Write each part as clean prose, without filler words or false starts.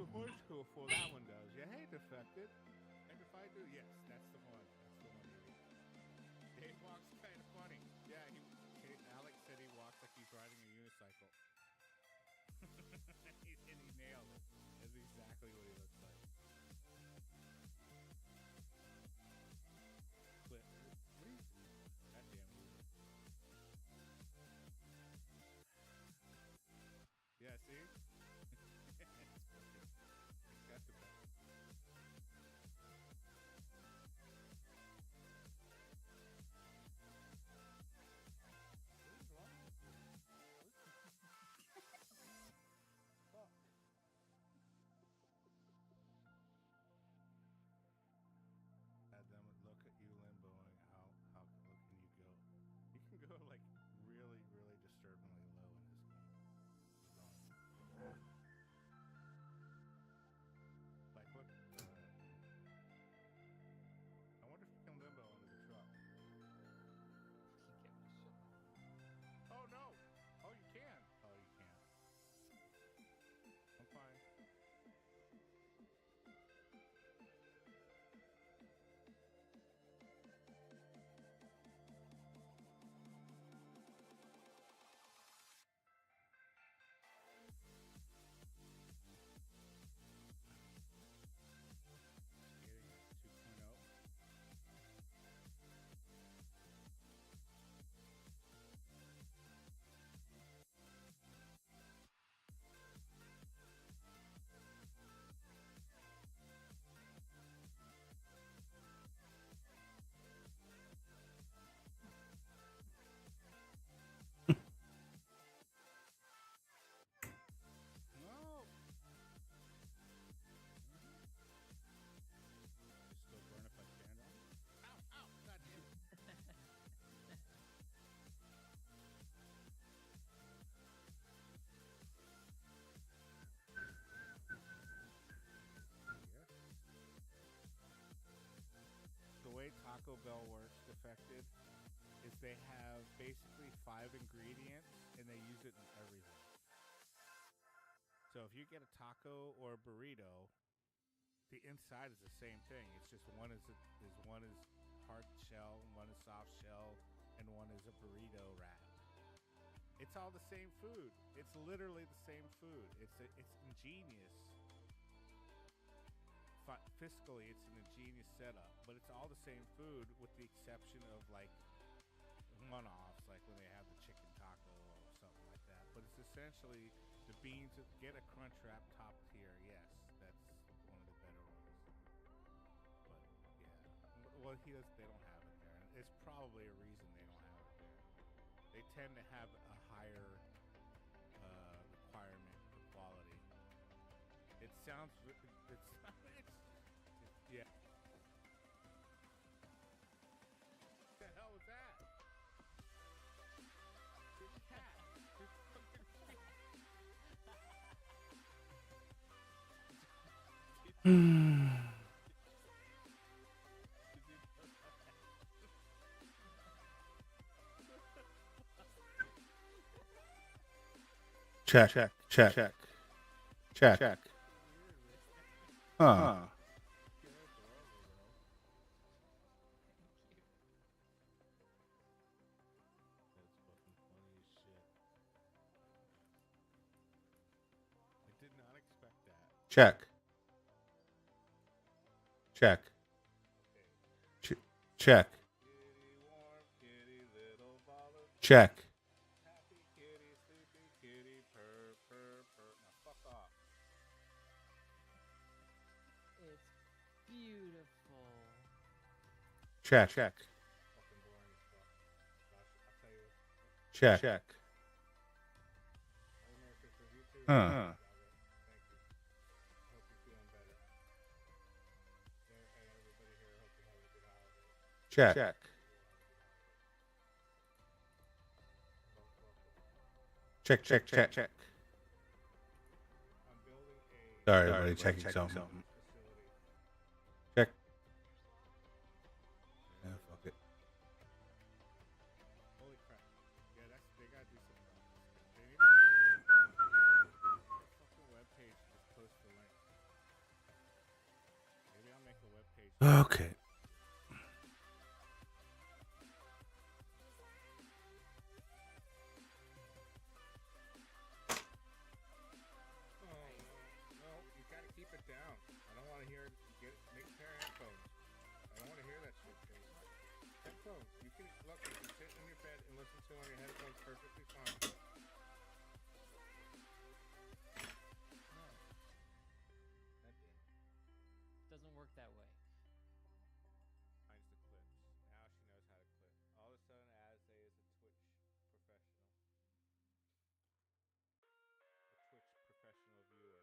Horse School, that one does. Yeah, hey, Defected. And if I do, yes, that's the one. That's the one you need. Dave walks kind of funny. Yeah, Alex said he walks like he's riding a unicycle. And he nailed it. That's exactly what he looks like. But, what are you... God damn it. Yeah, see? It's got the best. What is wrong with you? Fuck. Had them look at you limboing. How low can you go? You can go like really, really disturbingly low in this game. Like what? I wonder if you can limbo under the truck. Oh no! Oh, you can. Oh, you can't. I'm fine. Skating 2.0. No. Just still burn if I stand on it. Ow! Ow! God damn it! Yes. The way Taco Bell works, Defected, is they have basically 5 ingredients and they use it in everything. So if you get a taco or a burrito, the inside is the same thing. It's just one is hard shell, one is soft shell, and one is a burrito wrap. It's all the same food. It's literally the same food. It's ingenious. Fiscally, it's an ingenious setup, but it's all the same food with the exception of like one-offs, like when they have the chicken taco or something like that. But it's essentially the beans. Get a crunch wrap top tier. Yes, that's one of the better ones. But yeah, well, he does. They don't have it there, and it's probably a reason they don't have it there. They tend to have a higher requirement for quality. It sounds. Yeah. What the hell was that? It's a cat. It's fucking Check, check, check, check, check, check. Huh. You're adorable, though. That's fucking funny as shit. I did not expect that. Check, check, Okay. check, Kitty warm, kitty little ball of check. happy kitty, sleepy kitty, purr, purr, purr. Now fuck off. It's beautiful. Check, check, Fucking boring as fuck. Gosh, I'll tell you. check, check. I don't know if it's for YouTube. Huh. Thank you. I hope you're feeling better. And everybody here, I hope you have a good holiday. Check, check. Check, check, check, check. I'm building a Sorry, everybody, checking something. facility. Check. Yeah, fuck it. Holy crap. Yeah, they gotta do something about this. They need to fucking webpage just post the link. Okay. Oh, no, you gotta keep it down. I don't want to hear. Make a pair of headphones. I don't want to hear that shit. Headphones. You can look. You can sit in your bed and listen to on your headphones perfectly fine. No, That did. doesn't work that way. Finds the clips. Now she knows how to clip. All of a sudden, Azay is a Twitch professional. A Twitch professional viewer.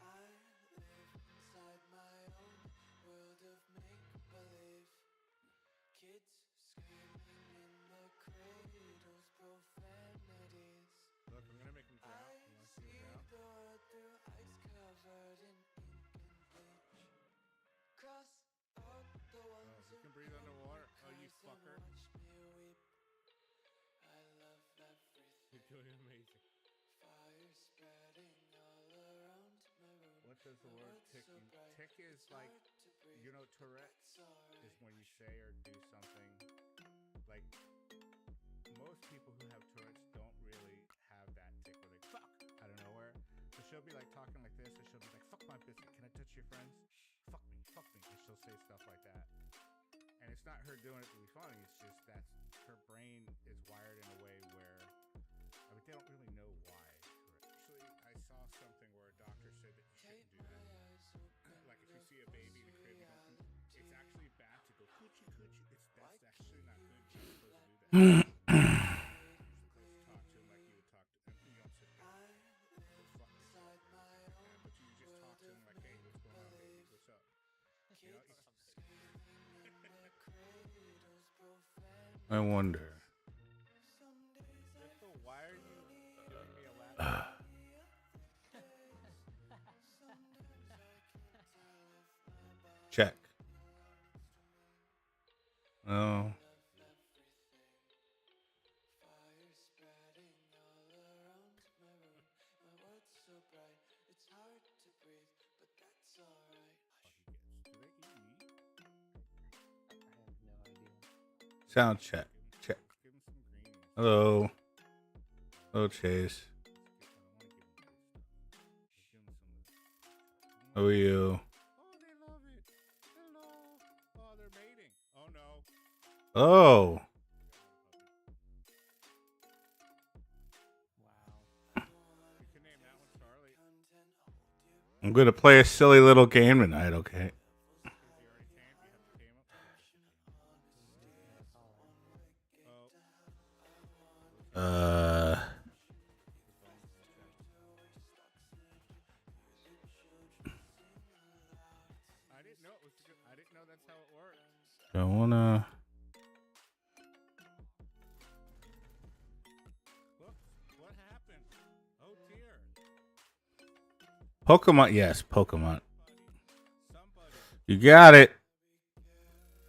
I live inside my own world of make-believe. Kids screaming in the cradles, profanities. Look, I'm gonna make him drown. I You want to see see him drown? the world through ice covered in ink and bleach. Cross out the ones Oh, you who can breathe underwater. Oh, you cries and fucker. watch me weep. I love everything. You're doing amazing. Fire spreading all around my room. What does the My word world's tick so mean? bright, Tick is it's like, hard to breathe, you know, but Tourette that's alright. is when you say or do something. Like, most people who have Tourette's don't really have that tick where they fuck out of nowhere. So she'll be like talking like this, and she'll be like, fuck my biscuit. Can I touch your friends? Fuck me, fuck me. And she'll say stuff like that. And it's not her doing it to be funny. It's just that's her brain is wired in a way where, I mean, they don't really know why. Actually, I saw something where a doctor said that you shouldn't do that. Like if you see a baby in a crib, it's actually bad to go coochie coochie. That's actually not good. You're not supposed to do that. You're supposed to talk to him like you would talk to him. You don't sit there. Go fuck yourself. But you just talk to him like, hey, what's going on, baby? What's up? You know, I wonder. Crystal, why are you doing me a lap? Check. Oh. Fire spreading all around my room. My world's so bright, it's hard to breathe, but that's alright. Do they eat meat? I have no idea. Sound check. Check. Let's give him some greenies. Hello. Hello, Chase. How are you? Oh, they love it. Hello. Oh, they're mating. Oh, no. Oh. Wow. You can name that one Charlie. I'm going to play a silly little game tonight, okay? Because you already tamed. You have to tame him. Oh. I didn't know it was. I didn't know that's how it worked. Don't wanna. Look, what happened? Oh dear. Pokemon. Yes, Pokemon. Somebody. You got it.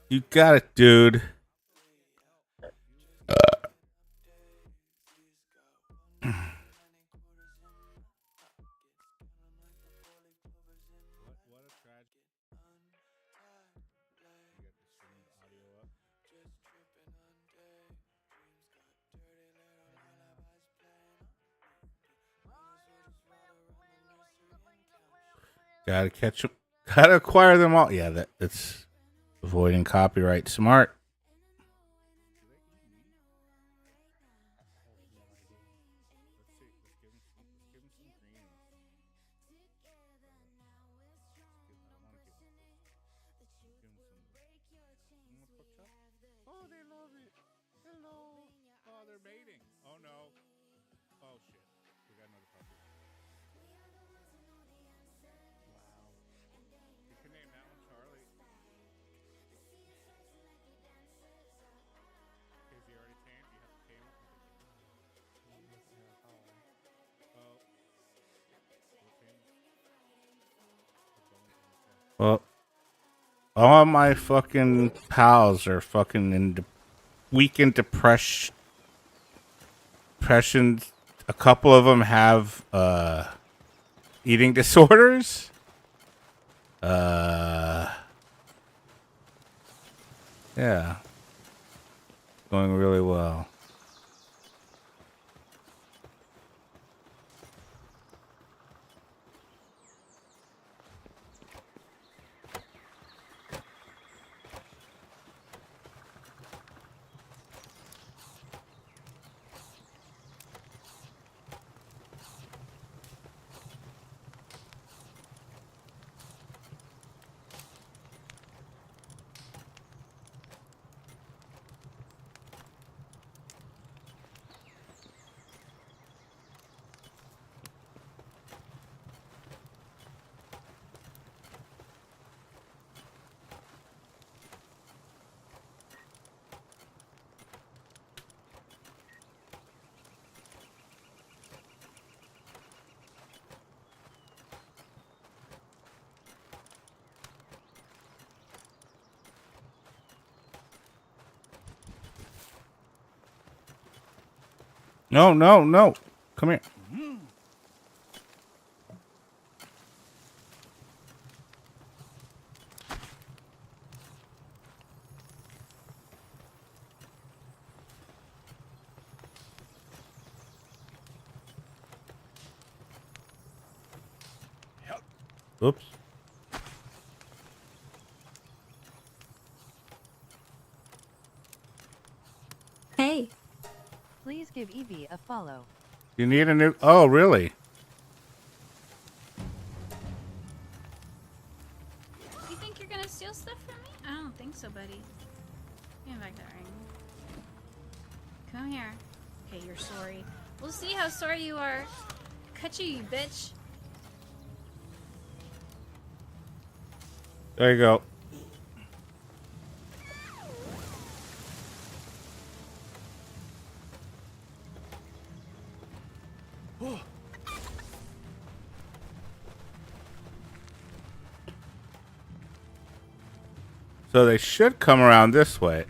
You got it, dude. What a tragedy. You got the streamed audio up. Gotta catch them. Gotta acquire them all. Yeah, that's avoiding copyright. Smart. Do they eat meat? I have no idea. Let's see. Let's give him some. Let's give him some greens. I don't want to give him this. Give him some. You want pork chop? Oh, they love it. Hello. Oh, they're mating. Oh no. Oh shit. We got another puppy. Wow. You can name that one Charlie. Because you already tamed. You have to tame him. He doesn't know how. Oh. We'll tame him. The bones in his head. Well, all my fucking pals are fucking weak in depression. depression. A couple of them have eating disorders. Yeah, going really well. No, no, no. Come here. Oops. Hey, Please give Evie a follow. You need a new. Oh, really? you think you're gonna steal stuff from me? I don't think so, buddy. Give me back that ring. Come here. Okay, you're sorry. We'll see how sorry you are. Cut you bitch. There you go. So they should come around this way.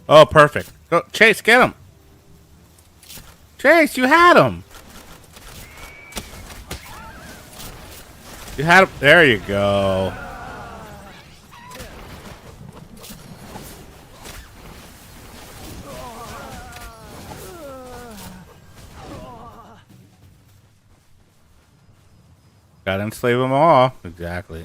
Oh, perfect. Go, Chase, get him. Chase, you had him. You had him. There you go. Gotta enslave them all. Exactly.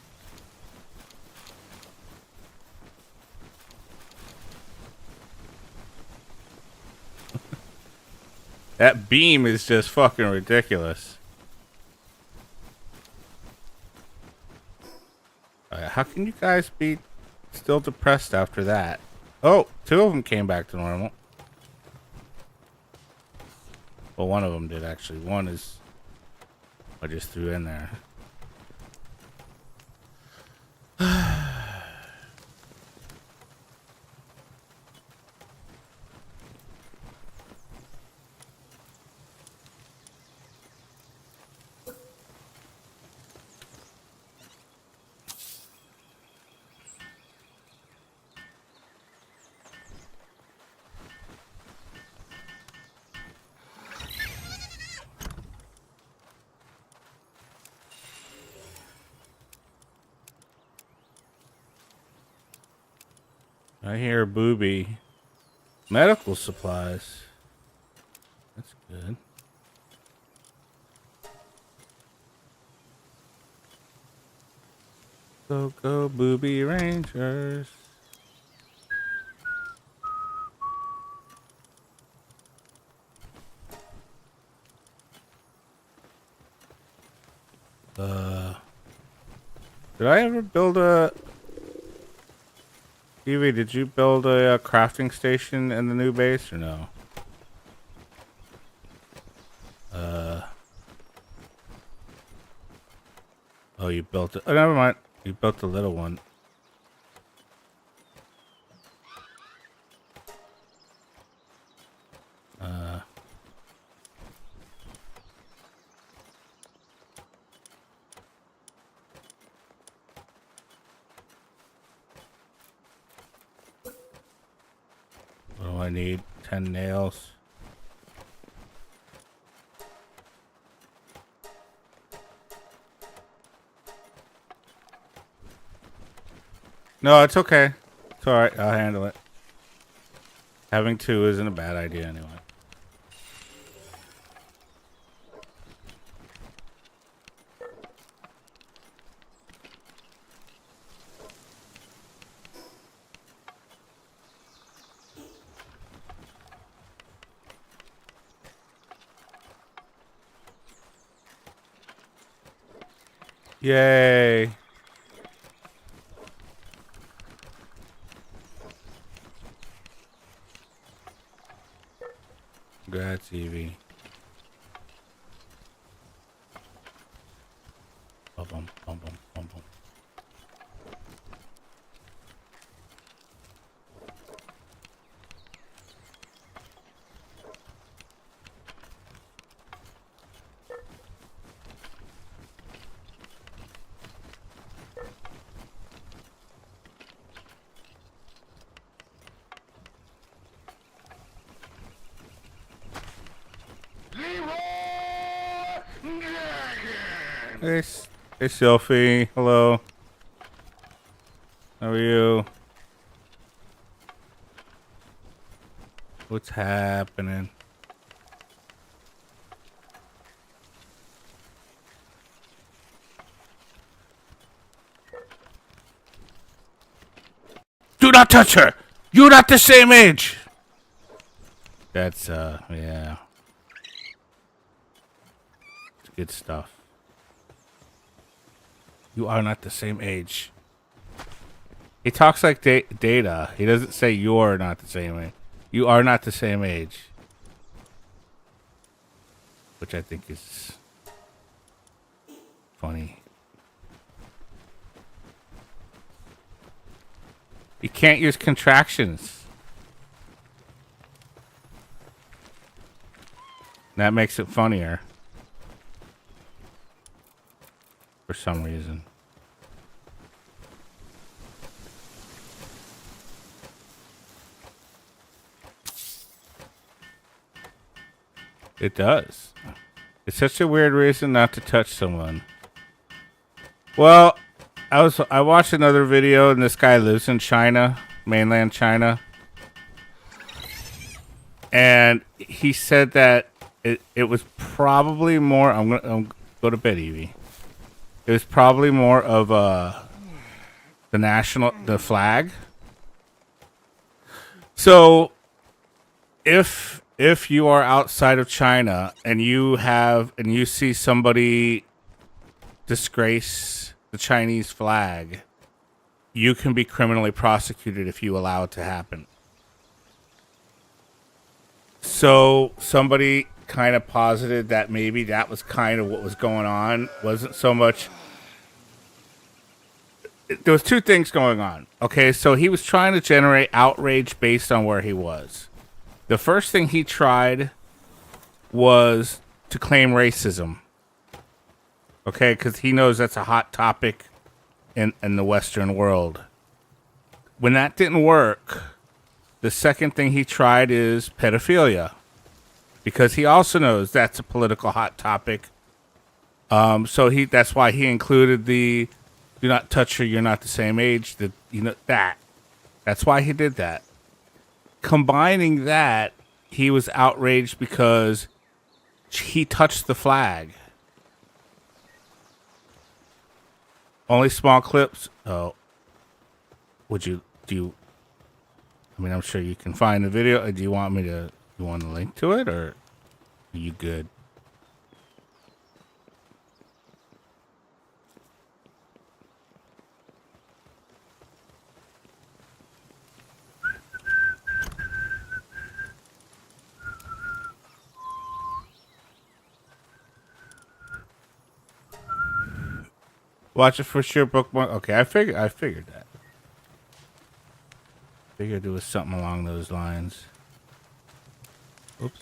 That beam is just fucking ridiculous. How can you guys be still depressed after that? Oh, two of them came back to normal. Well, one of them did actually. One is I just threw in there. I hear booby. Medical supplies. That's good. Go, go, booby rangers. Did I ever build a... Evie, did you build a crafting station in the new base or no? Oh, you built it. Oh, never mind. You built the little one. need 10 nails. No, it's okay. It's alright. I'll handle it. Having 2 isn't a bad idea anyway. Yay. Congrats, Evie. Bum, bum, bum, bum, bum, bum. Hey, hey, Sophie. Hello. How are you? What's happening? Do not touch her! You're not the same age! That's, yeah. It's good stuff. You are not the same age. He talks like Data. He doesn't say you're not the same age. You are not the same age. Which I think is funny. You can't use contractions. That makes it funnier. For some reason. It does. It's such a weird reason not to touch someone. Well, I watched another video and this guy lives in China, mainland China. And he said that it was probably more I'm gonna go to bed, Evie. It was probably more of the flag. So if you are outside of China and you see somebody disgrace the Chinese flag, you can be criminally prosecuted if you allow it to happen. So somebody kind of posited that maybe that was kind of what was going on. Wasn't so much. There was 2 things going on. Okay, so he was trying to generate outrage based on where he was. The first thing he tried was to claim racism. Okay, because he knows that's a hot topic in the Western world. When that didn't work, the second thing he tried is pedophilia. Because he also knows that's a political hot topic. So that's why he included the do not touch her, you're not the same age. That's why he did that. Combining that, he was outraged because he touched the flag. Only small clips. Oh, I'm sure you can find the video. Do you want you want a link to it, or are you good? Watch it for sure, bookmark. Okay, I figured that. Figured it was something along those lines. Oops.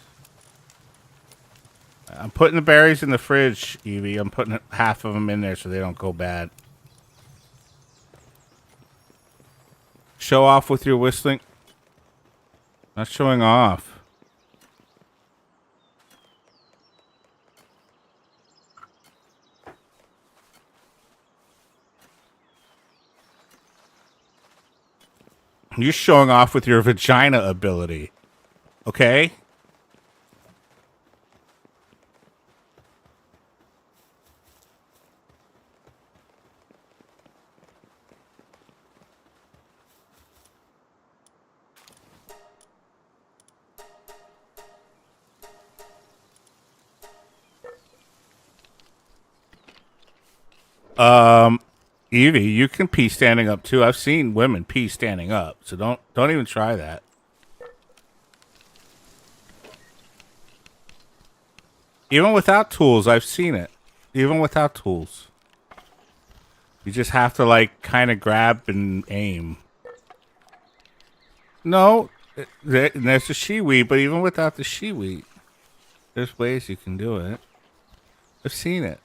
I'm putting the berries in the fridge, Evie. I'm putting half of them in there so they don't go bad. Show off with your whistling. Not showing off. You're showing off with your vagina ability. Okay? Evie, you can pee standing up too. I've seen women pee standing up, so don't even try that. Even without tools, I've seen it. Even without tools. You just have to like kind of grab and aim. No, there's the shiwi, but even without the shiwi, there's ways you can do it. I've seen it.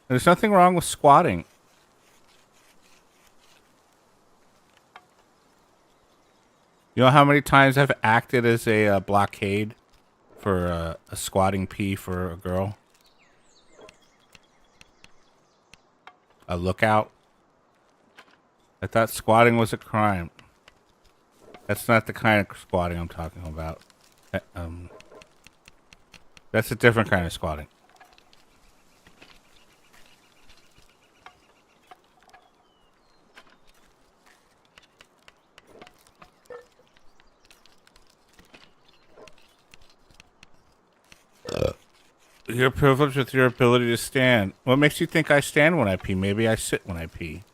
There's nothing wrong with squatting. You know how many times I've acted as a blockade for a squatting pee for a girl? A lookout? I thought squatting was a crime. That's not the kind of squatting I'm talking about. That's a different kind of squatting. You're privileged with your ability to stand. What makes you think I stand when I pee? Maybe I sit when I pee.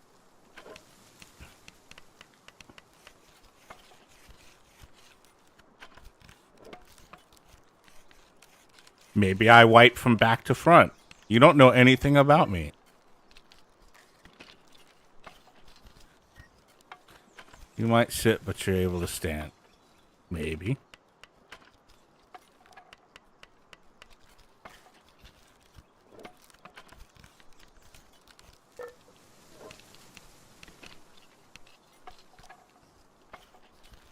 Maybe I wipe from back to front. You don't know anything about me. You might sit, but you're able to stand. Maybe.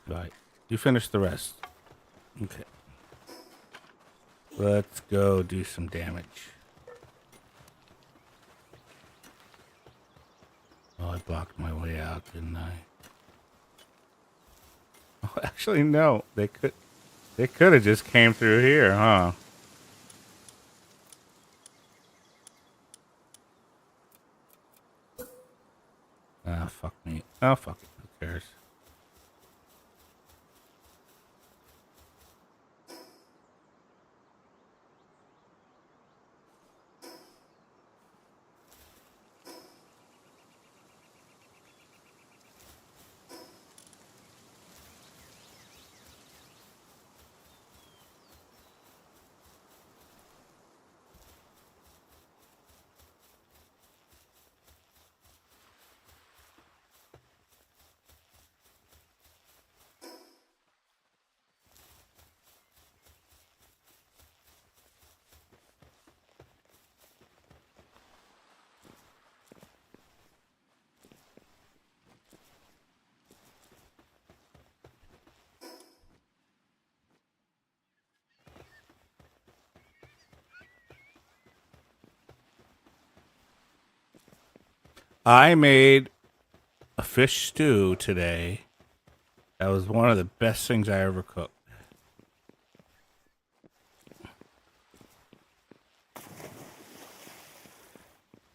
Right. You finish the rest. Okay. Let's go do some damage. Oh, I blocked my way out, didn't I? Oh, actually, no. They could have just came through here, huh? Ah, fuck me. Oh, fuck it. Who cares? I made a fish stew today. That was one of the best things I ever cooked.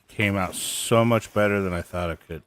Came out so much better than I thought it could.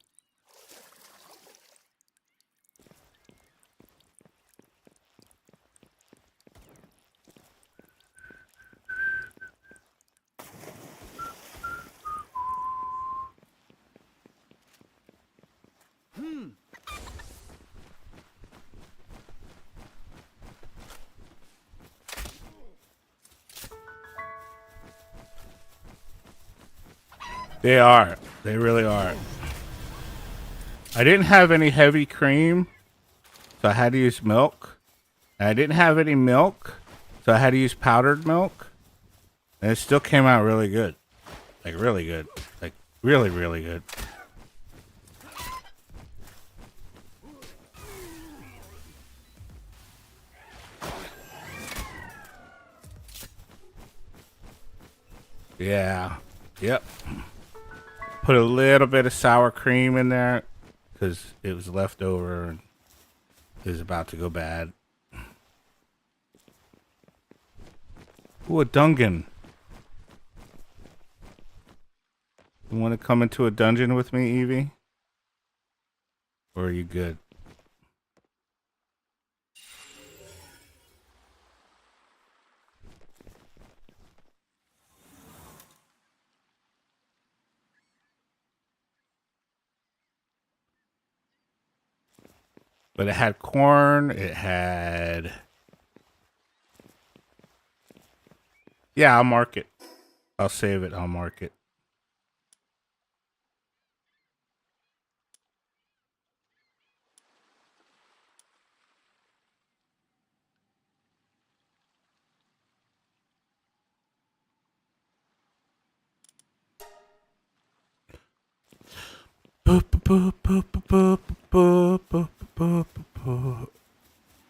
They are. They really are. I didn't have any heavy cream, so I had to use milk. And I didn't have any milk, so I had to use powdered milk. And it still came out really good. Like, really good. Like, really, really good. Yeah. Yep. Put a little bit of sour cream in there because it was left over and it was about to go bad. Ooh, a dungeon. You want to come into a dungeon with me, Evie? Or are you good? But it had corn. It had... Yeah, I'll mark it. I'll save it. I'll mark it.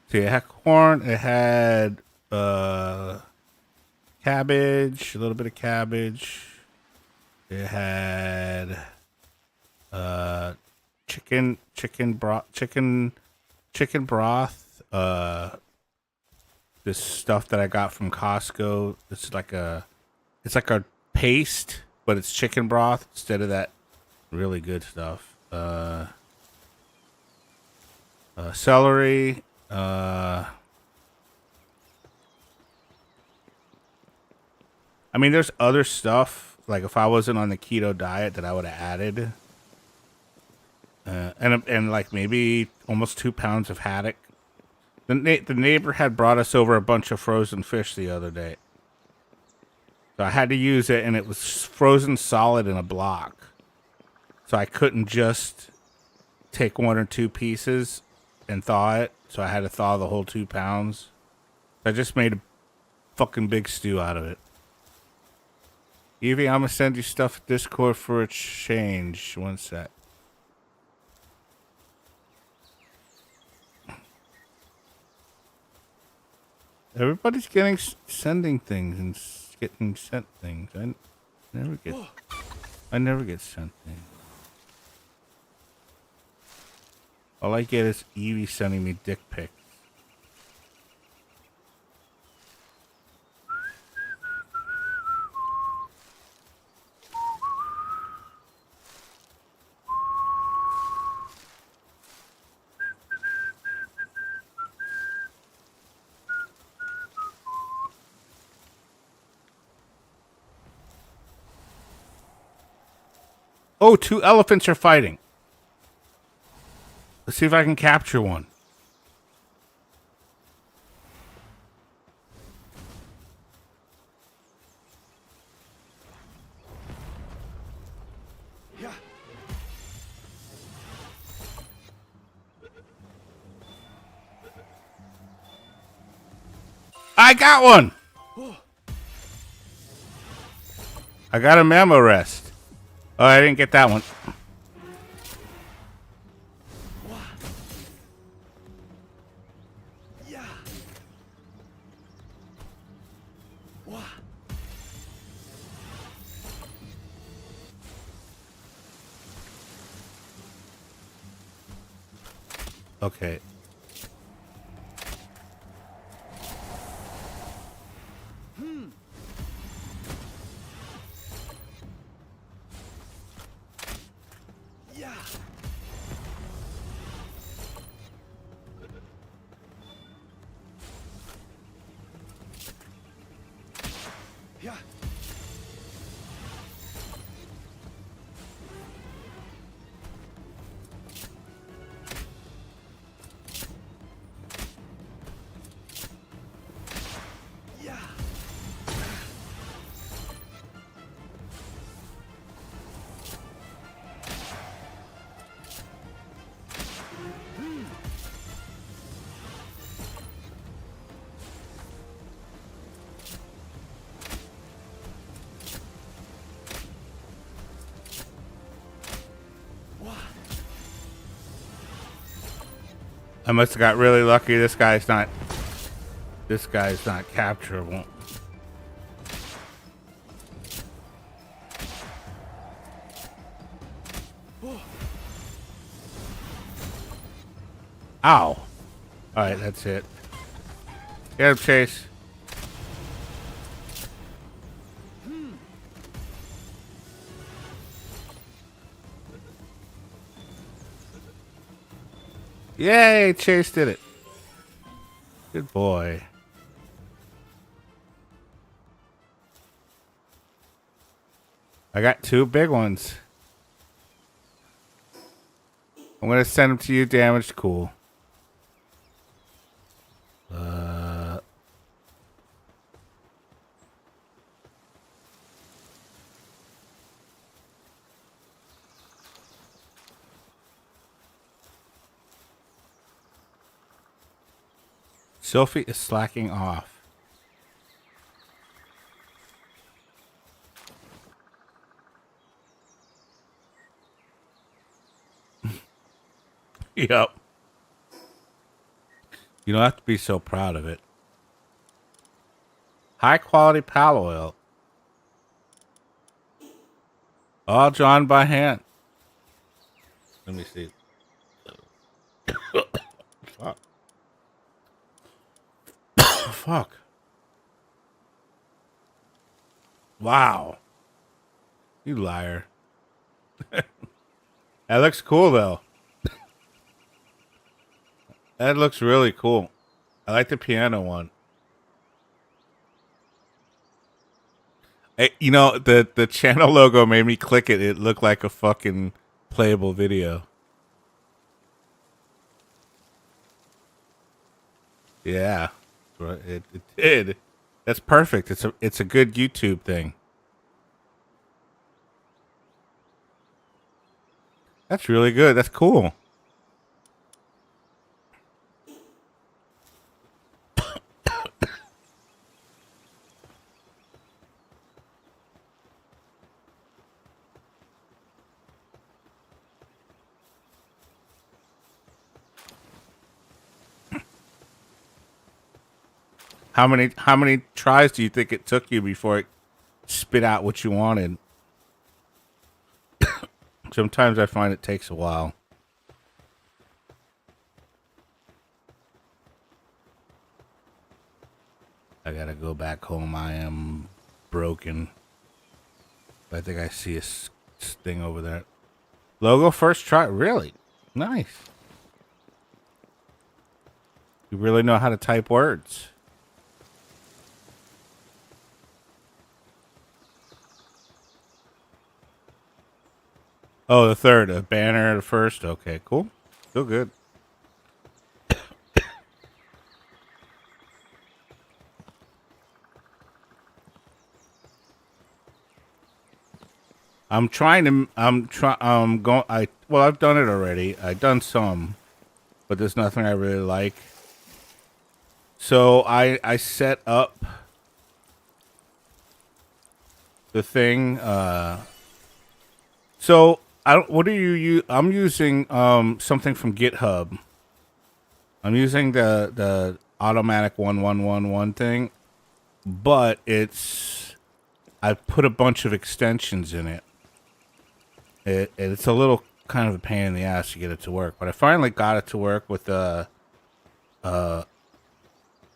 See, it had corn. It had cabbage, a little bit of cabbage. It had chicken broth. This stuff that I got from Costco. It's like a paste, but it's chicken broth instead of that really good stuff. Celery. I mean, there's other stuff. Like if I wasn't on the keto diet, that I would have added. And like maybe almost 2 pounds of haddock. The neighbor had brought us over a bunch of frozen fish the other day. So I had to use it, and it was frozen solid in a block. So I couldn't just take 1 or 2 pieces and thaw it. So I had to thaw the whole 2 pounds. I just made a fucking big stew out of it. Evie, I'm gonna send you stuff at Discord for a change. 1 sec. Everybody's sending things and getting sent things. I never get sent things. All I get is Evie sending me dick pics. Oh, 2 elephants are fighting. Let's see if I can capture one. Yeah. I got one. I got a mammo rest. Oh, I didn't get that one. Yeah. Okay. Yeah. Yeah. Yeah. I must have got really lucky. This guy's not capturable. Ow. All right, that's it. Get him, Chase. Yay, Chase did it. Good boy. I got 2 big ones. I'm going to send them to you damaged. Cool. Sophie is slacking off. Yep. You don't have to be so proud of it. High quality pal oil. All drawn by hand. Let me see. Fuck. Fuck. Wow. You liar. That looks cool though. That looks really cool. I like the piano one. You know, the channel logo made me click it. It looked like a fucking playable video. Yeah, it did. That's perfect. It's a good YouTube thing. That's really good. That's cool. How many tries do you think it took you before it spit out what you wanted? Sometimes I find it takes a while. I gotta go back home. I am broken. I think I see a thing over there. Logo first try. Really? Nice. You really know how to type words. Oh, the third. A banner at first. Okay, cool. Still good. I'm going. Well, I've done it already. I've done some, but there's nothing I really like. So I set up the thing. So I don't. What do you use? I'm using something from GitHub. I'm using the automatic 1111 thing, but I put a bunch of extensions in it. It's a little kind of a pain in the ass to get it to work, but I finally got it to work with an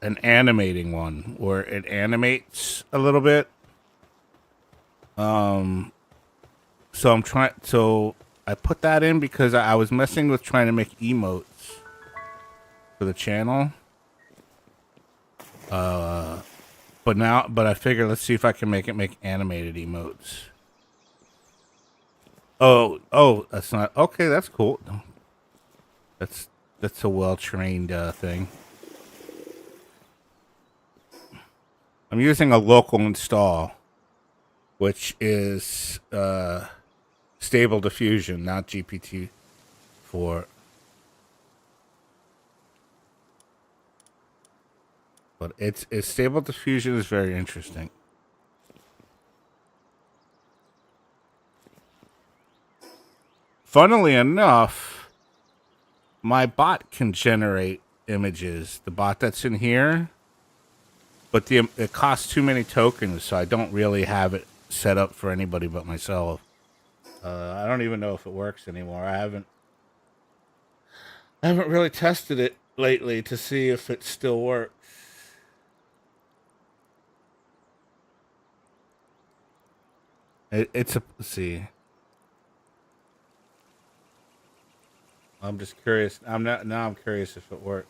animating one where it animates a little bit. So I put that in because I was messing with trying to make emotes for the channel. But I figured let's see if I can make animated emotes. Oh, that's not okay. That's cool. That's a well-trained thing. I'm using a local install, which is Stable Diffusion, not GPT-4. But it's Stable Diffusion is very interesting. Funnily enough, my bot can generate images. The bot that's in here, but it costs too many tokens, so I don't really have it set up for anybody but myself. I don't even know if it works anymore. I I haven't really tested it lately to see if it still works. It's a let's see. I'm just curious. I'm not now. I'm curious if it works.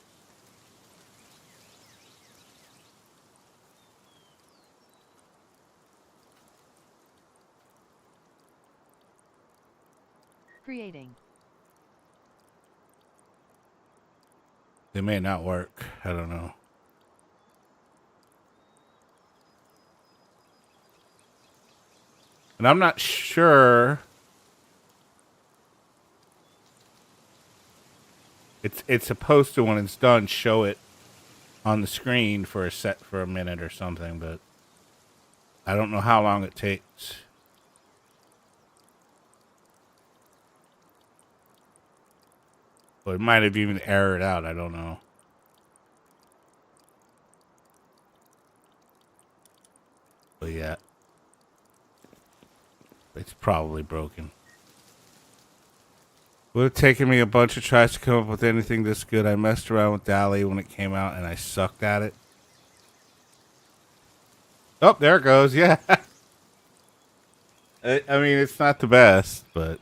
Creating. It may not work. I don't know. And I'm not sure. It's supposed to, when it's done, show it on the screen for a minute or something, but I don't know how long it takes. Well, it might have even errored out. I don't know. But yeah, it's probably broken. Would have taken me a bunch of tries to come up with anything this good. I messed around with DALL-E when it came out, and I sucked at it. Oh, there it goes. Yeah. I mean, it's not the best, but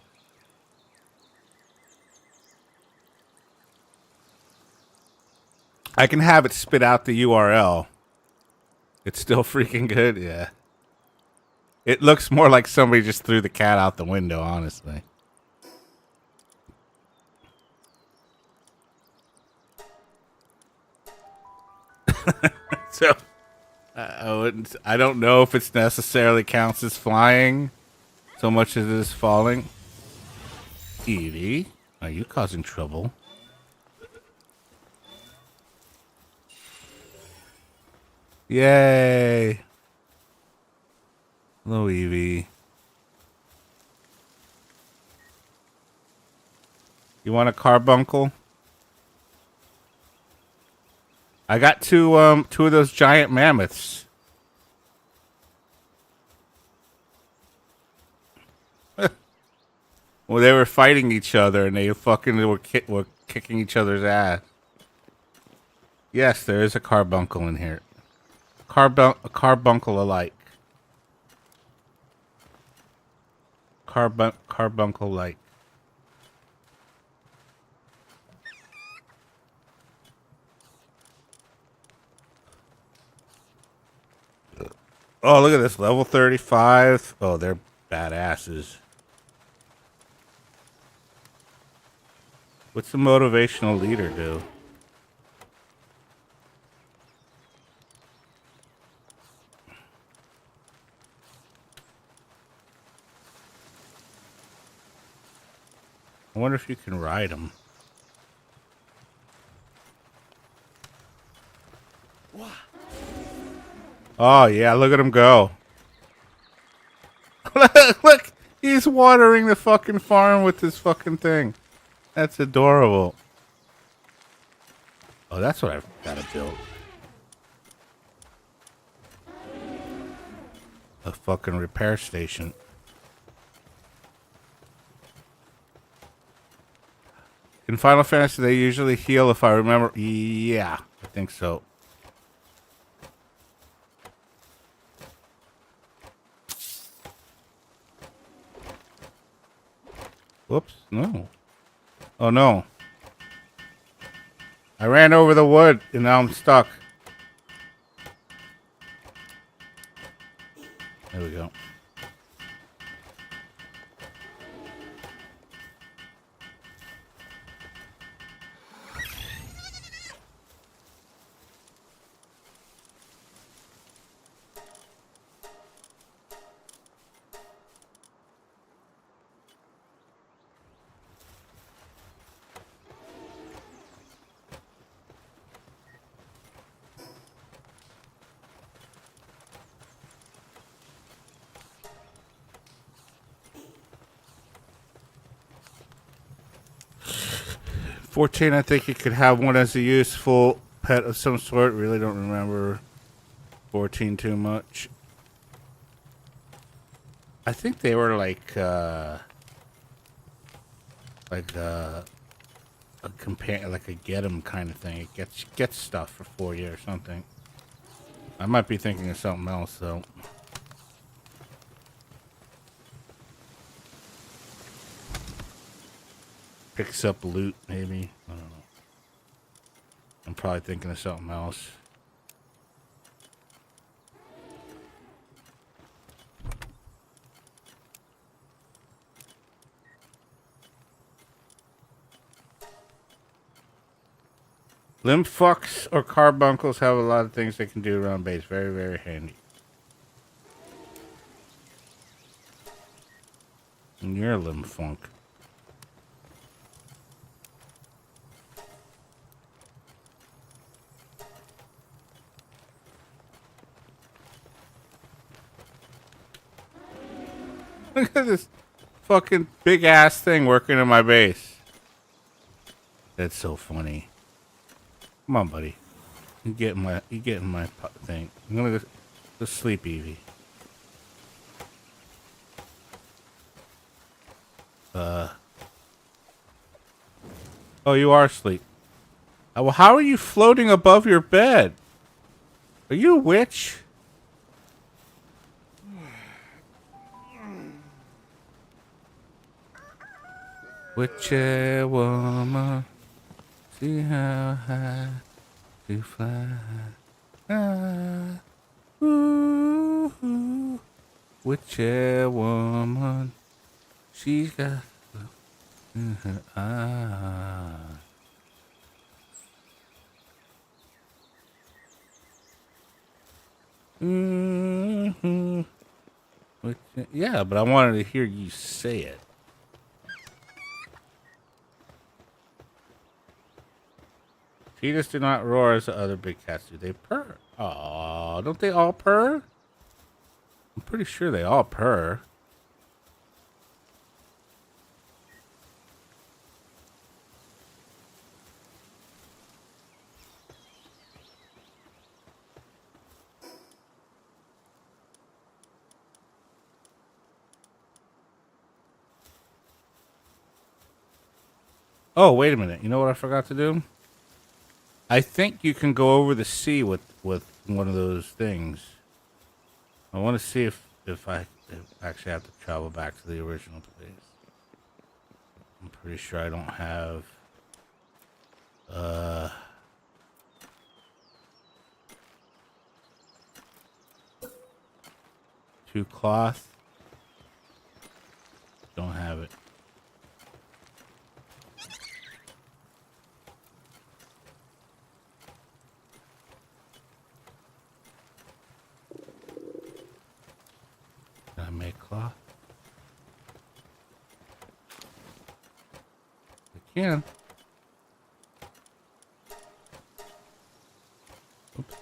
I can have it spit out the URL. It's still freaking good. Yeah. It looks more like somebody just threw the cat out the window, honestly. So I don't know if it's necessarily counts as flying so much as it is falling. Edie, are you causing trouble? Yay! Hello, Evie. You want a carbuncle? I got two of those giant mammoths. Well, they were fighting each other and they fucking were kicking each other's ass. Yes, there is a carbuncle in here. A carbuncle alike. Carbuncle like. Oh, look at this. Level 35. Oh, they're badasses. What's the motivational leader do? I wonder if you can ride them. Oh, yeah, look at him go. Look, he's watering the fucking farm with this fucking thing. That's adorable. Oh, that's what I've got to build. A fucking repair station. In Final Fantasy, they usually heal, if I remember. Yeah, I think so. Whoops, no. Oh, no. I ran over the wood, and now I'm stuck. There we go. $14, I think you could have one as a useful pet of some sort. Really don't remember 14 too much. I think they were like compare like a get 'em kind of thing. It gets stuff for 40 or something. I might be thinking of something else though. Picks up loot, maybe. I don't know. I'm probably thinking of something else. Limb fucks or carbuncles have a lot of things they can do around base. Very, very handy. And you're a limb funk. Look at this fucking big ass thing working in my base. That's so funny. Come on, buddy. You get in my thing. I'm gonna go sleep, Evie. Oh, you are asleep. Well, how are you floating above your bed? Are you a witch? Witch woman, see how high you fly. Ah, ooh, witch woman, she's got in her eye. Mm-hmm. Yeah, but I wanted to hear you say it. Cheetahs do not roar as the other big cats do. They purr. Aw, don't they all purr? I'm pretty sure they all purr. Oh, wait a minute. You know what I forgot to do? I think you can go over the sea with one of those things. I want to see if I actually have to travel back to the original place. I'm pretty sure I don't have two cloth. Don't have it. Can I make cloth? I can. Oops.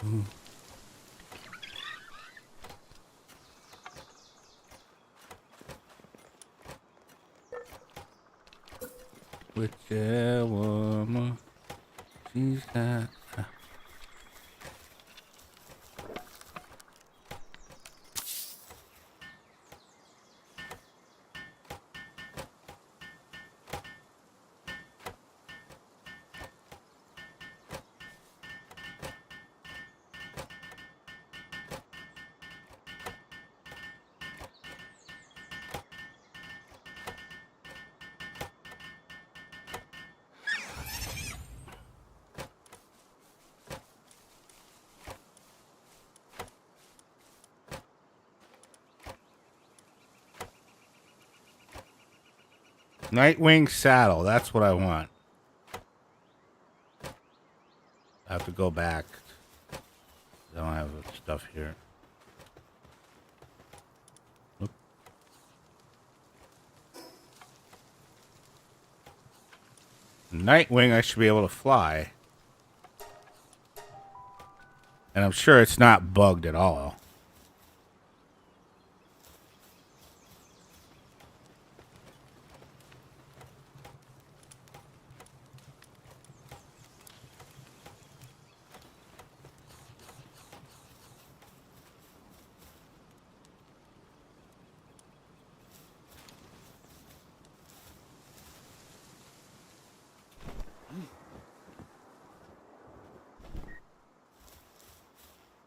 Ooh. Whichever woman she's got. Nightwing saddle. That's what I want. I have to go back. I don't have stuff here. Oop. Nightwing, I should be able to fly. And I'm sure it's not bugged at all.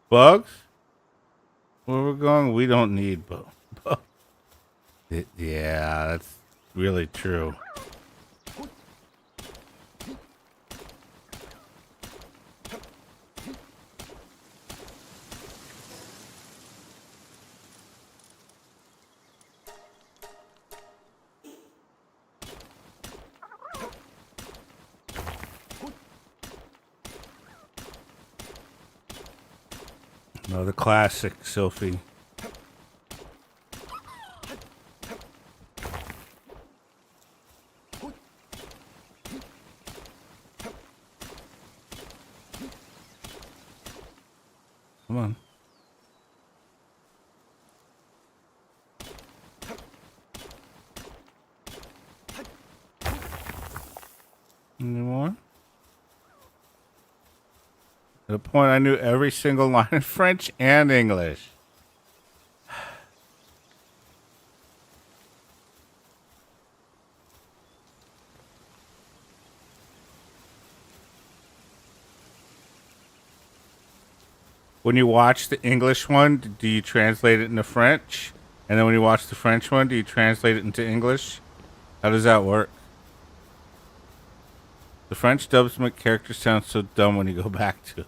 Bugs? Where we're going, we don't need bugs. Yeah, that's really true. No, the classic, Sophie. Come on. Any more? At a point, I knew every single line in French and English. When you watch the English one, do you translate it into French? And then when you watch the French one, do you translate it into English? How does that work? The French dubs make characters sound so dumb when you go back to.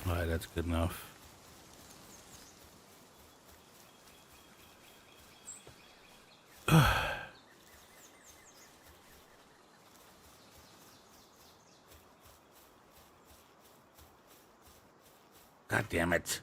Alright, that's good enough. God damn it.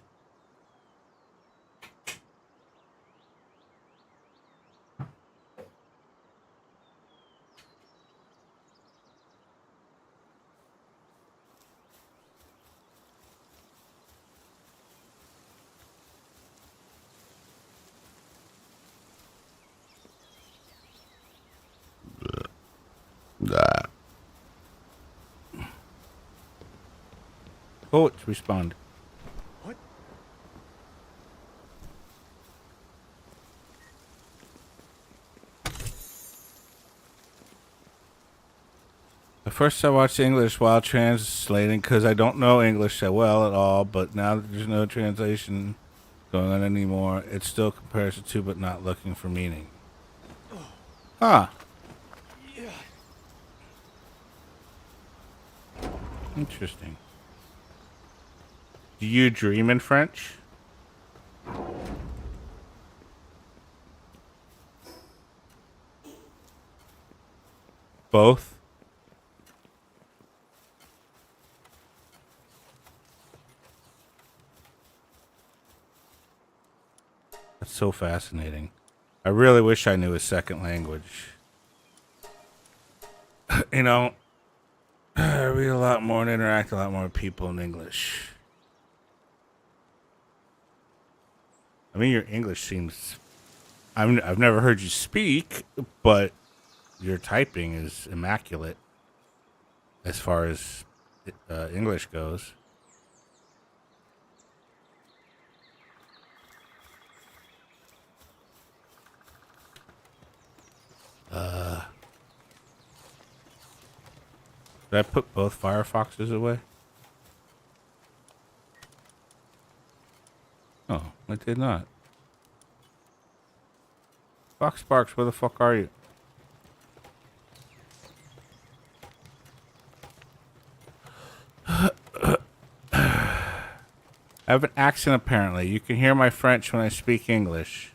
Poets respond. What? At first I watched English while translating because I don't know English that well at all, but now that there's no translation going on anymore, it still compares the two but not looking for meaning. Huh. Yeah. Interesting. Do you dream in French? Both? That's so fascinating. I really wish I knew a second language. You know, I read a lot more and interact a lot more with people in English. I mean, your English seems... I've never heard you speak, but your typing is immaculate as far as English goes. Did I put both Firefoxes away? Oh, I did not. Fox Sparks, where the fuck are you? I have an accent apparently. You can hear my French when I speak English.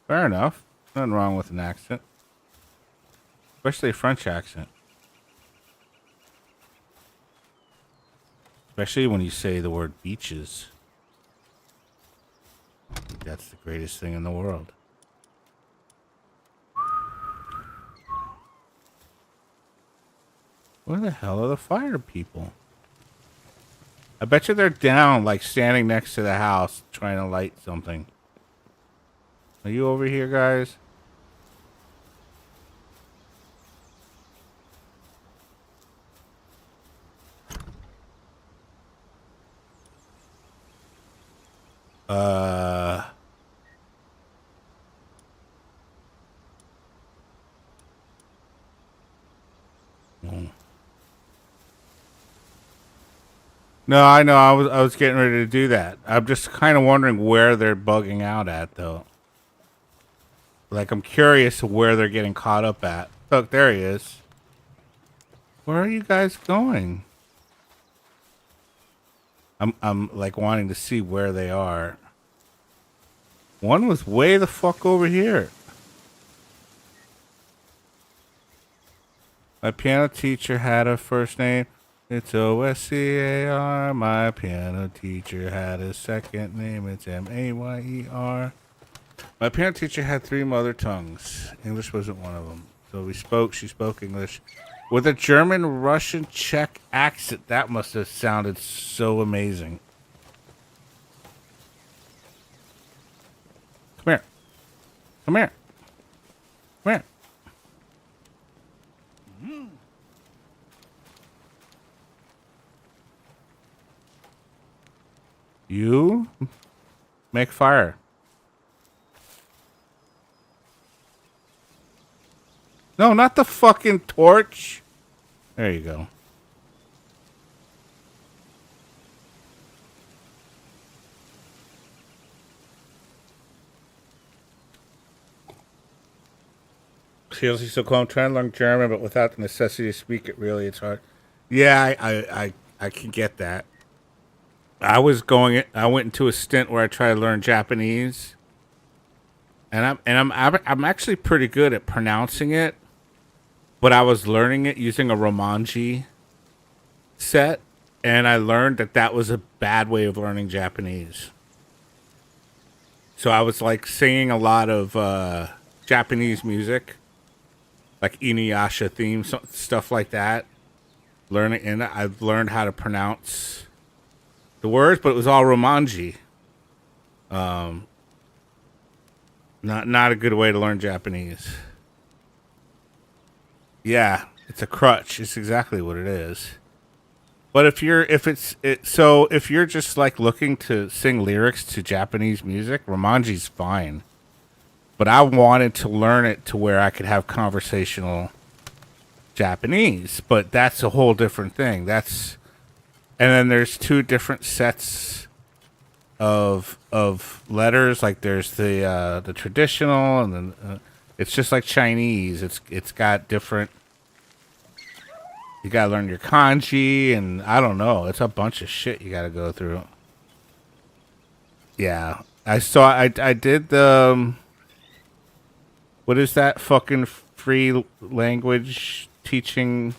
Fair enough. Nothing wrong with an accent. Especially a French accent. Especially when you say the word beaches. I think that's the greatest thing in the world. Where the hell are the fire people? I bet you they're down, like standing next to the house, trying to light something. Are you over here, guys? Uh. hmm. No, I know. I was getting ready to do that. I'm just kind of wondering where they're bugging out at, though. Like, I'm curious where they're getting caught up at. Look, there he is. Where are you guys going? I'm like wanting to see where they are. One was way the fuck over here. My piano teacher had a first name. It's O-S-C-A-R. My piano teacher had a second name. It's M-A-Y-E-R. My piano teacher had 3 mother tongues. English wasn't one of them. So she spoke English. With a German, Russian, Czech accent. That must have sounded so amazing. Come here. Come here. Come here. You make fire. No, not the fucking torch. There you go. Seriously, so cool. I'm trying to learn German, but without the necessity to speak it, really, it's hard. Yeah, I can get that. I went into a stint where I tried to learn Japanese, and I'm actually pretty good at pronouncing it, but I was learning it using a Romanji set, and I learned that was a bad way of learning Japanese. So I was like singing a lot of Japanese music, like Inuyasha themes, stuff like that. Learning, and I've learned how to pronounce the words, but it was all Romanji. Not a good way to learn Japanese. Yeah, it's a crutch. It's exactly what it is. But if you're just like looking to sing lyrics to Japanese music, Romanji's fine. But I wanted to learn it to where I could have conversational Japanese, but that's a whole different thing. And then there's 2 different sets of letters. Like there's the traditional, and then it's just like Chinese. It's got different. You gotta learn your kanji, and I don't know. It's a bunch of shit you gotta go through. Yeah, I did the. What is that fucking free language teaching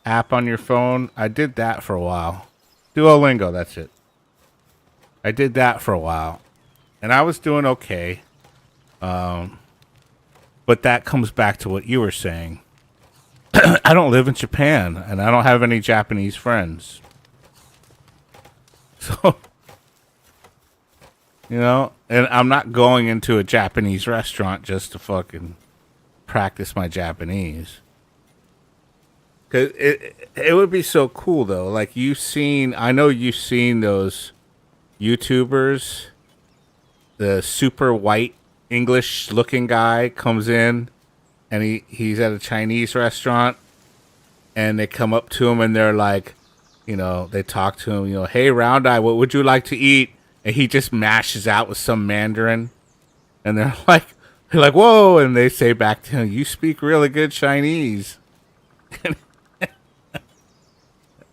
app on your phone? I did that for a while. Duolingo, that's it. I did that for a while, and I was doing okay. But that comes back to what you were saying. I don't live in Japan, and I don't have any Japanese friends. So, and I'm not going into a Japanese restaurant just to fucking practice my Japanese. Cause it would be so cool though. Like I know you've seen those YouTubers. The super white English looking guy comes in, and he's at a Chinese restaurant, and they come up to him and they're like, they talk to him, hey, Round Eye, what would you like to eat? And he just mashes out with some Mandarin, and they're like, whoa, and they say back to him, you speak really good Chinese.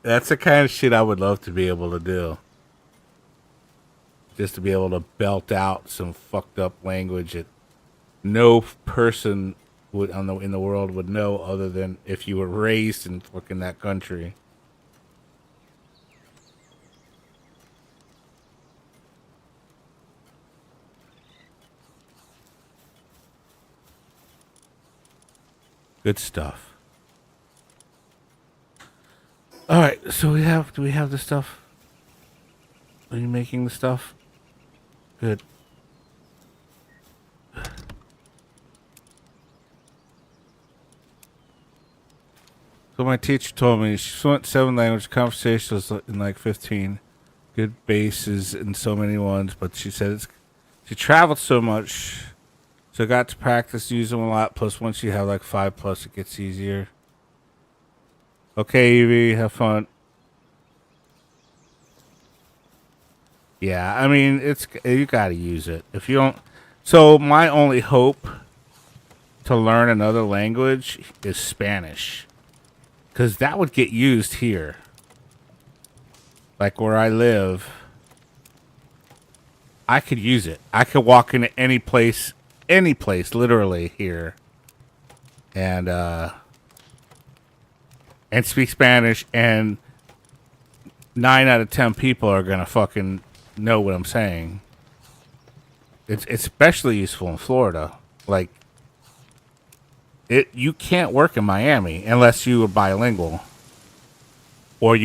That's the kind of shit I would love to be able to do. Just to be able to belt out some fucked up language that no person in the world would know, other than if you were raised in fucking that country. Good stuff. All right, so do we have the stuff? Are you making the stuff? Good. So my teacher told me she went 7 language conversations in like 15. good bases in so many ones, but she said she traveled so much, so got to practice using them a lot. Plus, once you have like 5+, it gets easier. Okay, Evie, have fun. Yeah, I mean, you got to use it. If you don't, so my only hope to learn another language is Spanish, because that would get used here, like where I live. I could use it. I could walk into any place, literally here, and speak Spanish, and 9 out of 10 people are gonna fucking know what I'm saying. It's especially useful in Florida. Like, you can't work in Miami unless you are bilingual or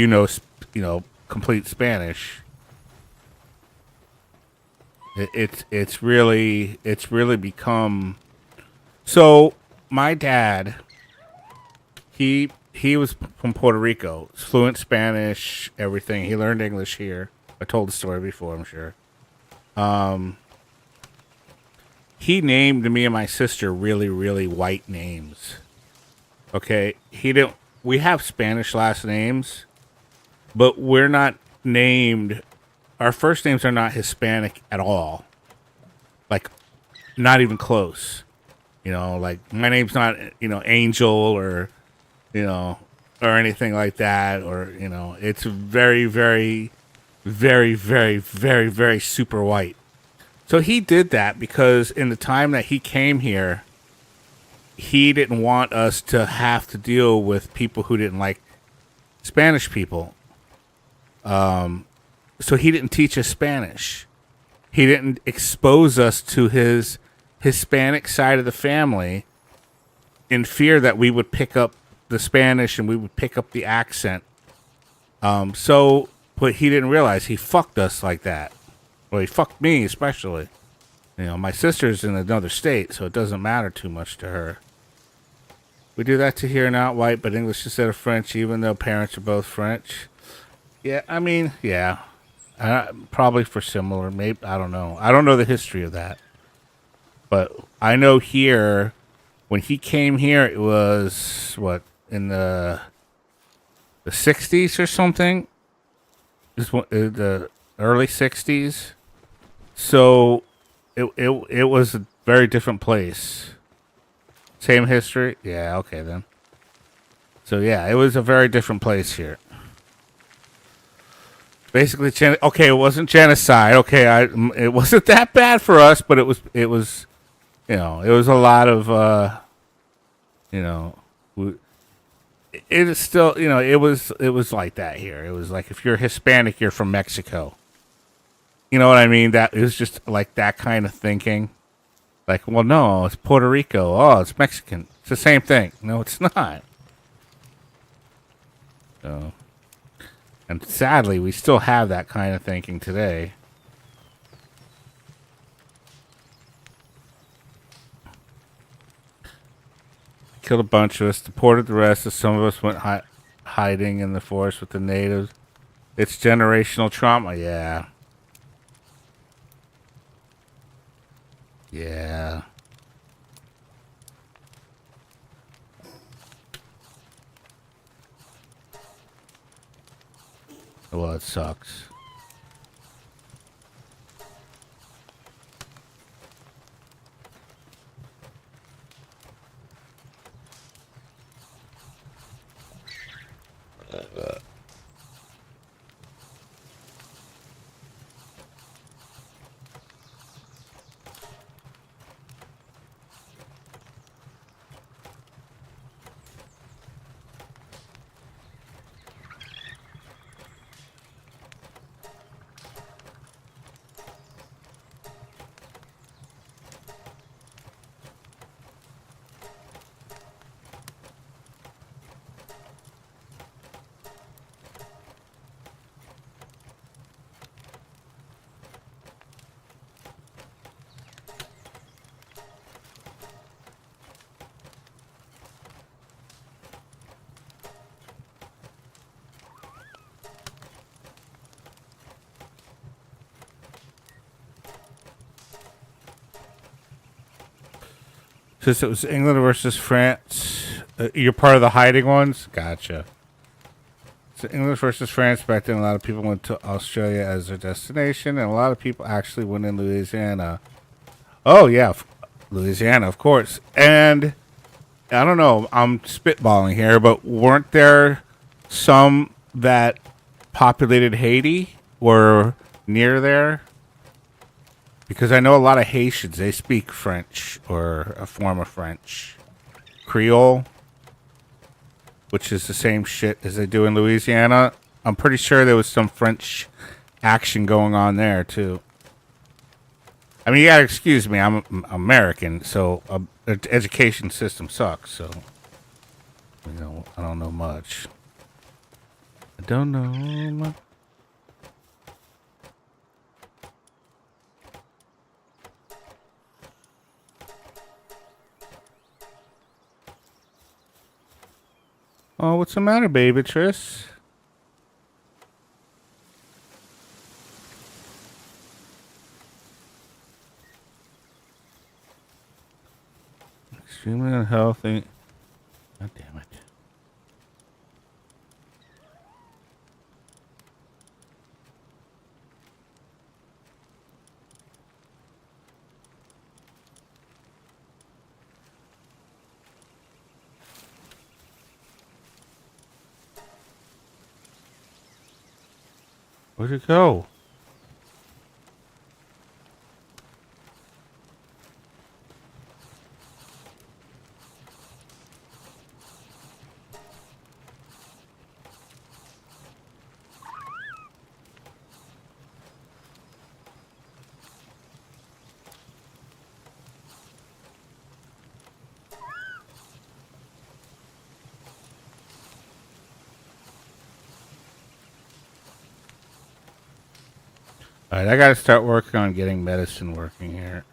complete Spanish. It's really become. So my dad, he was from Puerto Rico, fluent Spanish, everything. He learned English here. I told the story before, I'm sure. He named me and my sister really, really white names. Okay, we have Spanish last names, but we're not named. Our first names are not Hispanic at all. Like, not even close. Like, my name's not, Angel or, or anything like that. Or, it's very, very, very, very, very, very super white. So he did that because in the time that he came here, he didn't want us to have to deal with people who didn't like Spanish people. So he didn't teach us Spanish. He didn't expose us to his Hispanic side of the family in fear that we would pick up the Spanish and we would pick up the accent. But he didn't realize he fucked us like that. Well, he fucked me especially. My sister's in another state, so it doesn't matter too much to her. We do that to hear not white, but English instead of French, even though parents are both French. Yeah, I mean, yeah. Probably for similar, maybe, I don't know. I don't know the history of that. But I know here, when he came here, it was, in the 60s or something? The early 60s. So, it was a very different place. Same history? Yeah, okay then. So, yeah, it was a very different place here. Basically, it wasn't genocide. Okay, it wasn't that bad for us, but it was, it was a lot of, it is still, it was like that here. It was like if you're Hispanic, you're from Mexico. You know what I mean? That it was just like that kind of thinking. Like, well, no, it's Puerto Rico. Oh, it's Mexican. It's the same thing. No, it's not. So. And sadly, we still have that kind of thinking today. Killed a bunch of us, deported the rest, as some of us went hiding in the forest with the natives. It's generational trauma, yeah. Yeah. Well, it sucks. Since it was England versus France, you're part of the hiding ones? Gotcha. So England versus France, back then a lot of people went to Australia as their destination, and a lot of people actually went in Louisiana. Oh, yeah, Louisiana, of course. And I don't know, I'm spitballing here, but weren't there some that populated Haiti or near there? Because I know a lot of Haitians, they speak French or a form of French. Creole, which is the same shit as they do in Louisiana. I'm pretty sure there was some French action going on there, too. I mean, you gotta excuse me, I'm American, so the education system sucks, so, you know, I don't know much. I don't know much. Oh, what's the matter, baby Tris? Extremely unhealthy. God damn it. Where'd it go? Alright, I gotta start working on getting medicine working here.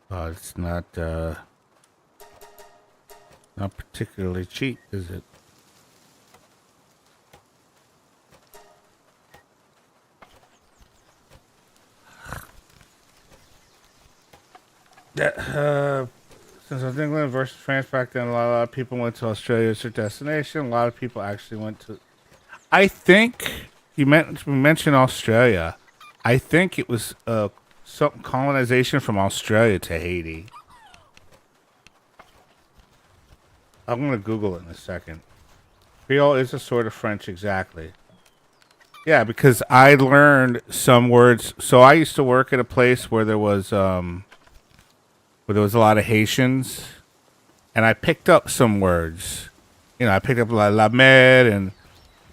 Oh, it's not particularly cheap, is it? Since I was England versus France back then, a lot of people went to Australia as their destination. A lot of people actually went to. I think you mentioned Australia. I think it was some colonization from Australia to Haiti. I'm gonna Google it in a second. Creole is a sort of French, exactly. Yeah, because I learned some words. So I used to work at a place where there was a lot of Haitians, and I picked up some words. You know, I picked up la med and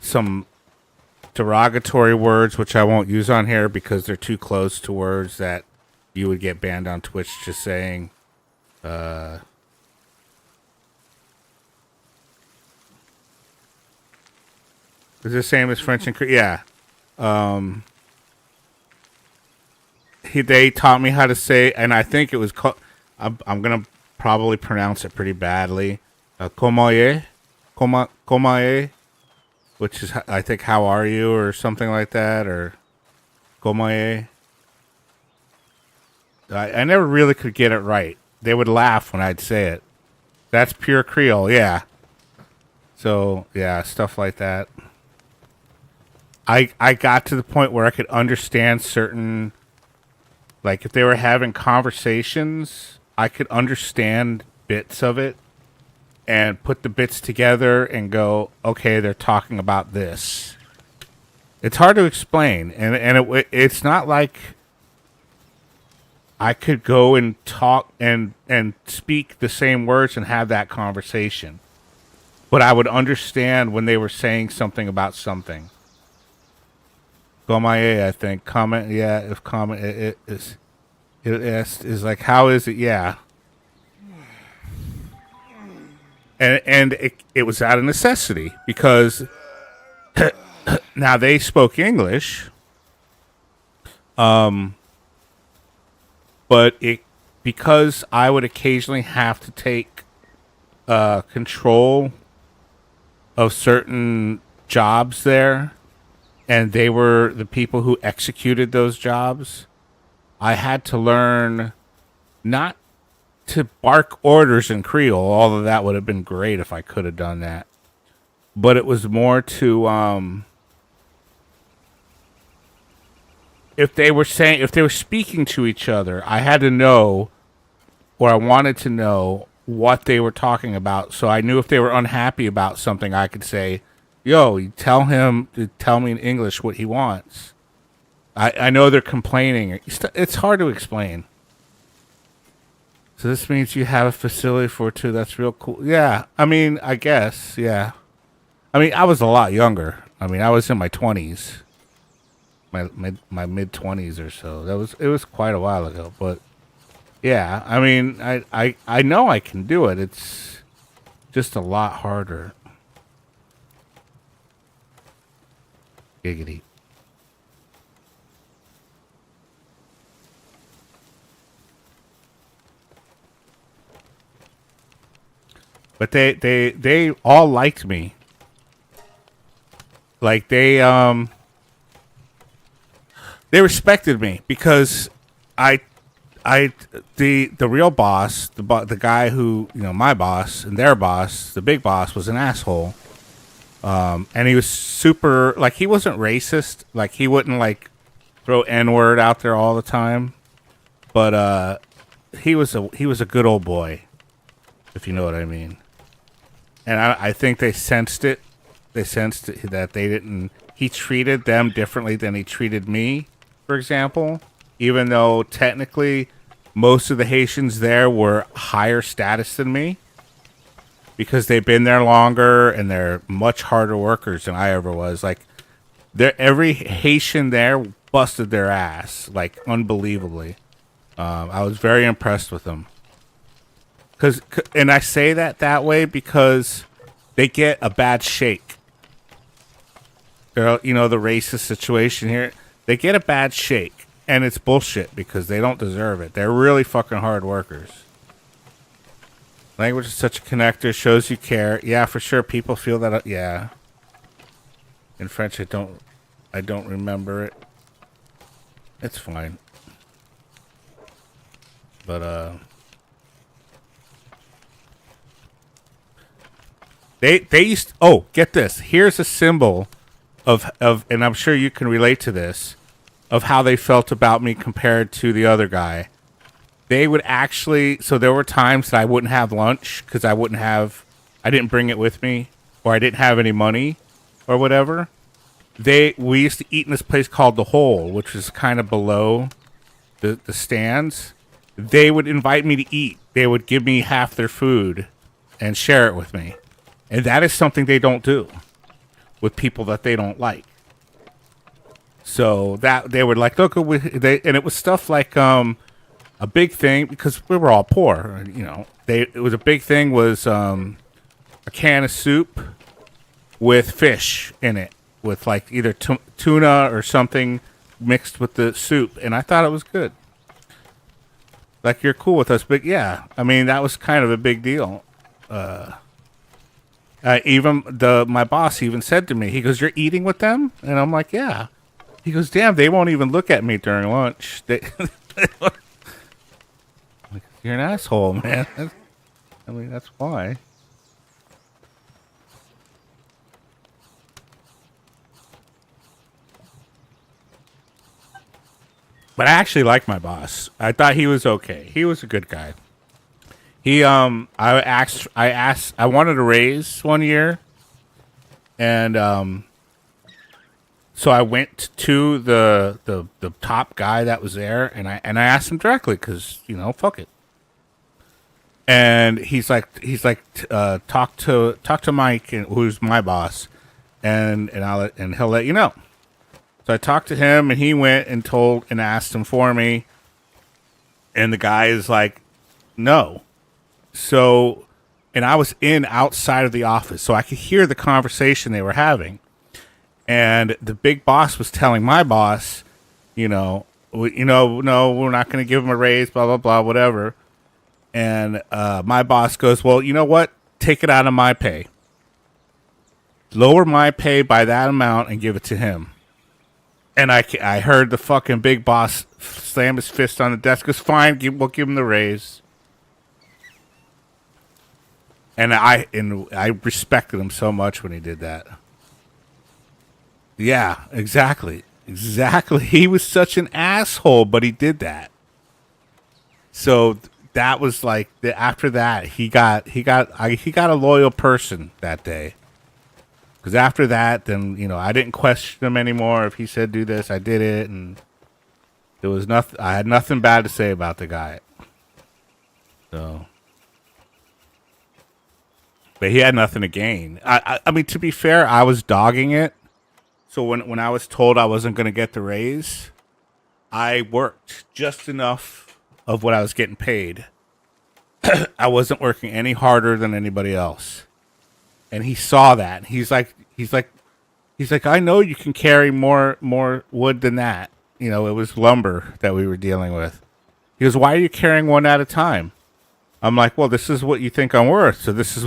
some derogatory words, which I won't use on here because they're too close to words that you would get banned on Twitch just saying. Is the same as French and Korean? Yeah. They taught me how to say, and I think it was called. I'm gonna probably pronounce it pretty badly. Comment which is I think how are you or something like that, or comment. I never really could get it right. They would laugh when I'd say it. That's pure Creole, yeah. So yeah, stuff like that. I got to the point where I could understand certain, like if they were having conversations, I could understand bits of it and put the bits together and go, okay, they're talking about this. It's hard to explain, and it's not like I could go and talk and speak the same words and have that conversation, but I would understand when they were saying something about something. Gomaye, I think. Comment, yeah, if comment, it is like, how is it? Yeah. And it was out of necessity because now they spoke English, but because I would occasionally have to take control of certain jobs there, and they were the people who executed those jobs, I had to learn not to bark orders in Creole, although that would have been great if I could have done that. But it was more to if they were speaking to each other, I had to know, or I wanted to know what they were talking about, so I knew if they were unhappy about something, I could say, "Yo, you tell him to tell me in English what he wants." I know they're complaining. It's hard to explain. So this means you have a facility for it too. That's real cool. Yeah, I mean, I guess, yeah. I mean, I was a lot younger. I mean, I was in my 20s, my mid 20s or so. It was quite a while ago, but yeah. I mean, I know I can do it. It's just a lot harder. Giggity. But they all liked me. Like they respected me because the real boss, the guy who, my boss and their boss, the big boss, was an asshole. And he was super, like, he wasn't racist, like he wouldn't like throw N-word out there all the time, but he was a good old boy, if you know what I mean. And I think they sensed it. They sensed that they didn't. He treated them differently than he treated me, for example. Even though technically most of the Haitians there were higher status than me, because they've been there longer and they're much harder workers than I ever was. Like, every Haitian there busted their ass, like, unbelievably. I was very impressed with them. And I say that way because they get a bad shake. The racist situation here. They get a bad shake, and it's bullshit because they don't deserve it. They're really fucking hard workers. Language is such a connector, shows you care. Yeah, for sure. People feel that. Yeah. In French, I don't remember it. It's fine. But they used. Oh, get this. Here's a symbol of, and I'm sure you can relate to this, of how they felt about me compared to the other guy. They would actually, so there were times that I wouldn't have lunch because I didn't bring it with me, or I didn't have any money or whatever. We used to eat in this place called The Hole, which is kind of below the stands. They would invite me to eat. They would give me half their food and share it with me. And that is something they don't do with people that they don't like. So that they would like, look, and it was stuff like a big thing, because we were all poor, it was a big thing was a can of soup with fish in it, with like either tuna or something mixed with the soup, and I thought it was good. Like, you're cool with us, but yeah, I mean, that was kind of a big deal. Even my boss even said to me, he goes, "You're eating with them?" And I'm like, "Yeah." He goes, "Damn, they won't even look at me during lunch." Like, you're an asshole, man. I mean, that's why. But I actually like my boss. I thought he was okay. He was a good guy. I wanted a raise one year, and so I went to the top guy that was there, and I asked him directly because fuck it. And he's like, talk to Mike, who's my boss, and he'll let you know. So I talked to him, and he went and asked him for me, and the guy is like, no. So, and I was outside of the office, so I could hear the conversation they were having. And the big boss was telling my boss, no, we're not going to give him a raise, blah, blah, blah, whatever. And my boss goes, well, you know what? Take it out of my pay. lower my pay by that amount and give it to him. And I heard the fucking big boss slam his fist on the desk. Goes, fine, we'll give him the raise. And I respected him so much when he did that. Yeah, exactly. He was such an asshole, but he did that. So that was like after that he got a loyal person that day. Because after that, then I didn't question him anymore. If he said do this, I did it, and there was nothing. I had nothing bad to say about the guy. So, but he had nothing to gain. I mean, to be fair, I was dogging it. So when I was told I wasn't going to get the raise, I worked just enough of what I was getting paid. I wasn't working any harder than anybody else. And he saw that. He's like, I know you can carry more wood than that. It was lumber that we were dealing with. He goes, why are you carrying one at a time? I'm like, well, this is what you think I'm worth. So this is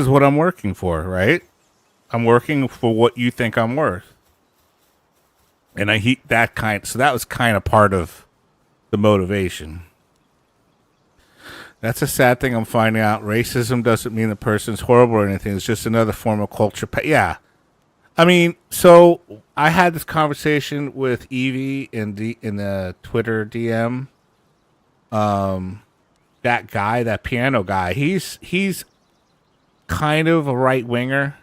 what I'm working for, right? I'm working for what you think I'm worth. And so that was kind of part of the motivation. That's a sad thing I'm finding out. Racism doesn't mean the person's horrible or anything. It's just another form of culture. Yeah. I mean, so I had this conversation with Evie in the Twitter DM. That guy, that piano guy, he's kind of a right winger,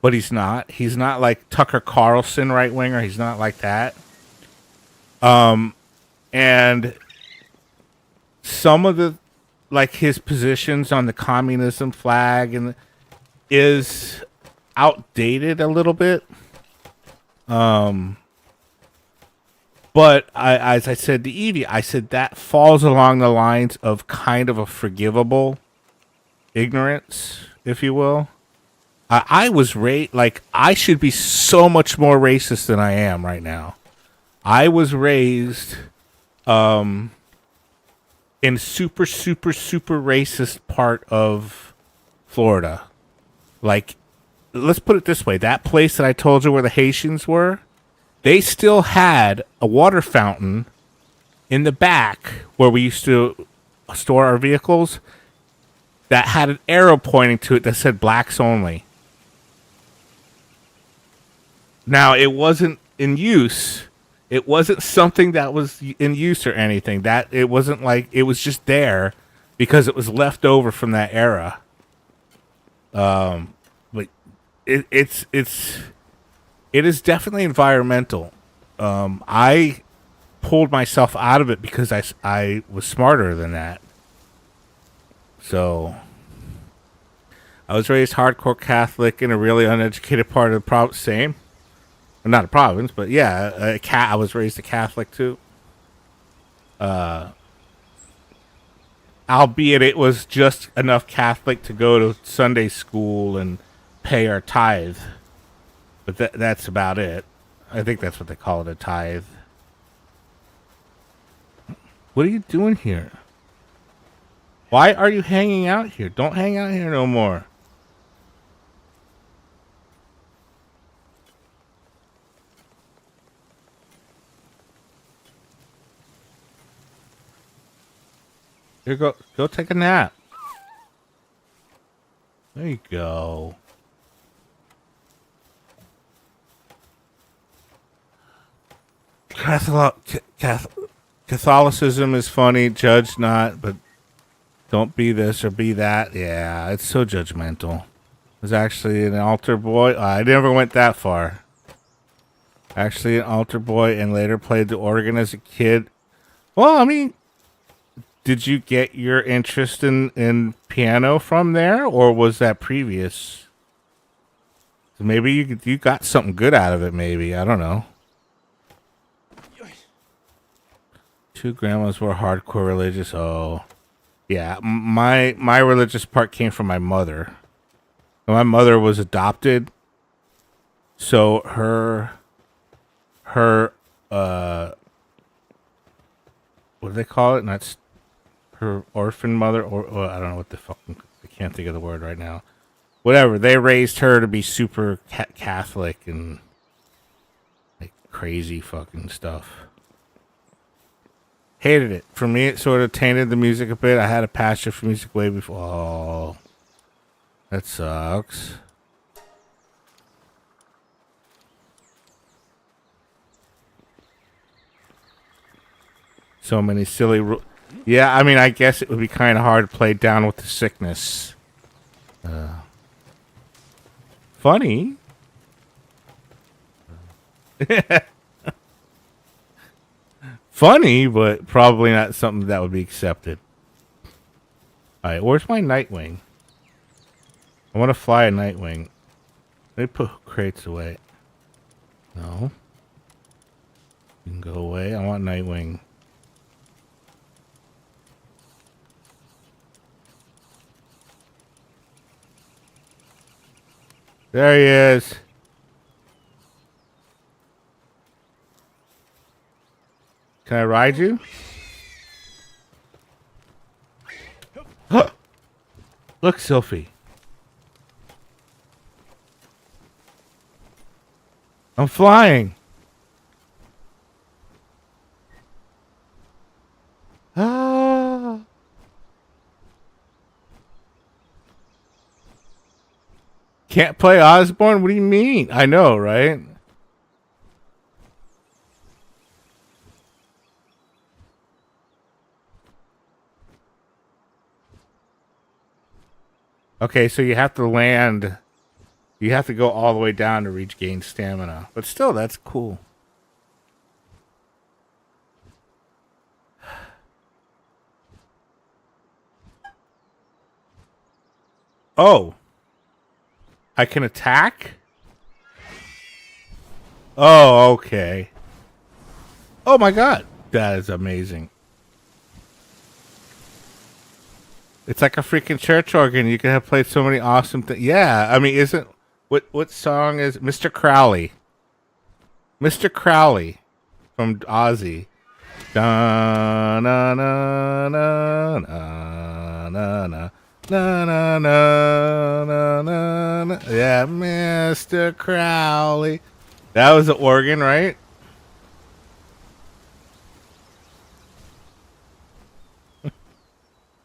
but he's not. He's not like Tucker Carlson right winger. He's not like that. And some of the, like, his positions on the communism flag is outdated a little bit. But as I said to Evie, I said that falls along the lines of kind of a forgivable ignorance, if you will. I was I should be so much more racist than I am right now. I was raised, in super, super, super racist part of Florida. Like, let's put it this way. That place that I told you where the Haitians were, they still had a water fountain in the back where we used to store our vehicles that had an arrow pointing to it that said blacks only. Now, it wasn't in use. It wasn't something that was in use or anything. That it wasn't like it was just there because it was left over from that era. But it is definitely environmental. I pulled myself out of it because I was smarter than that. So I was raised hardcore Catholic in a really uneducated part of the same. Not a province, but yeah, I was raised a Catholic too. Albeit it was just enough Catholic to go to Sunday school and pay our tithe. But that's about it. I think that's what they call it, a tithe. What are you doing here? Why are you hanging out here? Don't hang out here no more. Here, go take a nap. There you go. Catholicism is funny. Judge not, but don't be this or be that. Yeah, it's so judgmental. Was actually an altar boy. I never went that far. Actually an altar boy and later played the organ as a kid. Well, I mean, did you get your interest in piano from there, or was that previous? Maybe you got something good out of it, maybe. I don't know. Two grandmas were hardcore religious. Oh, yeah. My religious part came from my mother. My mother was adopted, so her what do they call it? Not her orphan mother, or I don't know what the fucking, I can't think of the word right now. whatever. They raised her to be super Catholic and like crazy fucking stuff. Hated it. For me, it sort of tainted the music a bit. I had a passion for music way before. Oh, that sucks. So many silly rules. Yeah, I mean, I guess it would be kind of hard to play down with the sickness. Funny. Funny, but probably not something that would be accepted. Alright, where's my Nightwing? I want to fly a Nightwing. Let me put crates away. No. You can go away. I want Nightwing. There he is. Can I ride you? Look, Sylphie. I'm flying. Ah. Can't play Osborne? What do you mean? I know, right? Okay, so you have to land. You have to go all the way down to regain stamina. But still, that's cool. Oh. I can attack? Oh, okay. Oh my god. That is amazing. It's like a freaking church organ. You can have played so many awesome things. Yeah, I mean, isn't... What song is... Mr. Crowley. Mr. Crowley from Ozzy. Da na na na na na na. Na na na na na na. Yeah, Mr. Crowley. That was the organ, right?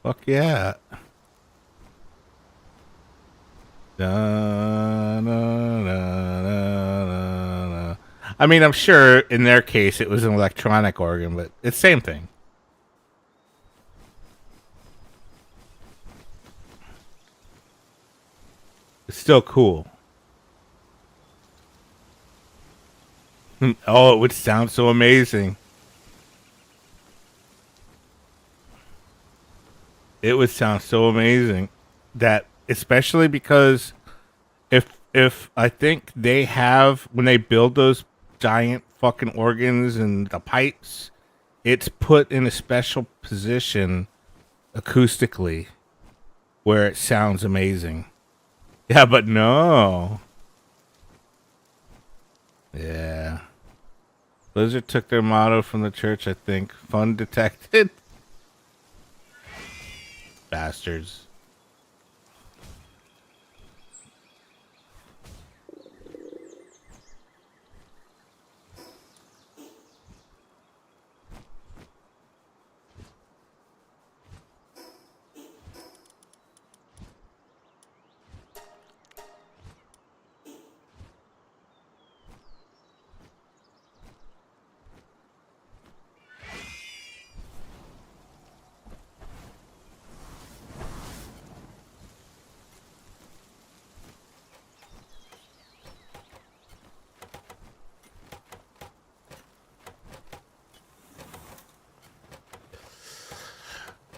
Fuck yeah. Da, na, na, na, na, na. I mean, I'm sure in their case it was an electronic organ, but it's the same thing. It's still cool. Oh, it would sound so amazing. It would sound so amazing. That, especially because if I think they have, when they build those giant fucking organs and the pipes, it's put in a special position acoustically where it sounds amazing. Yeah, but no. Yeah. Blizzard took their motto from the church, I think. Fun detected. Bastards.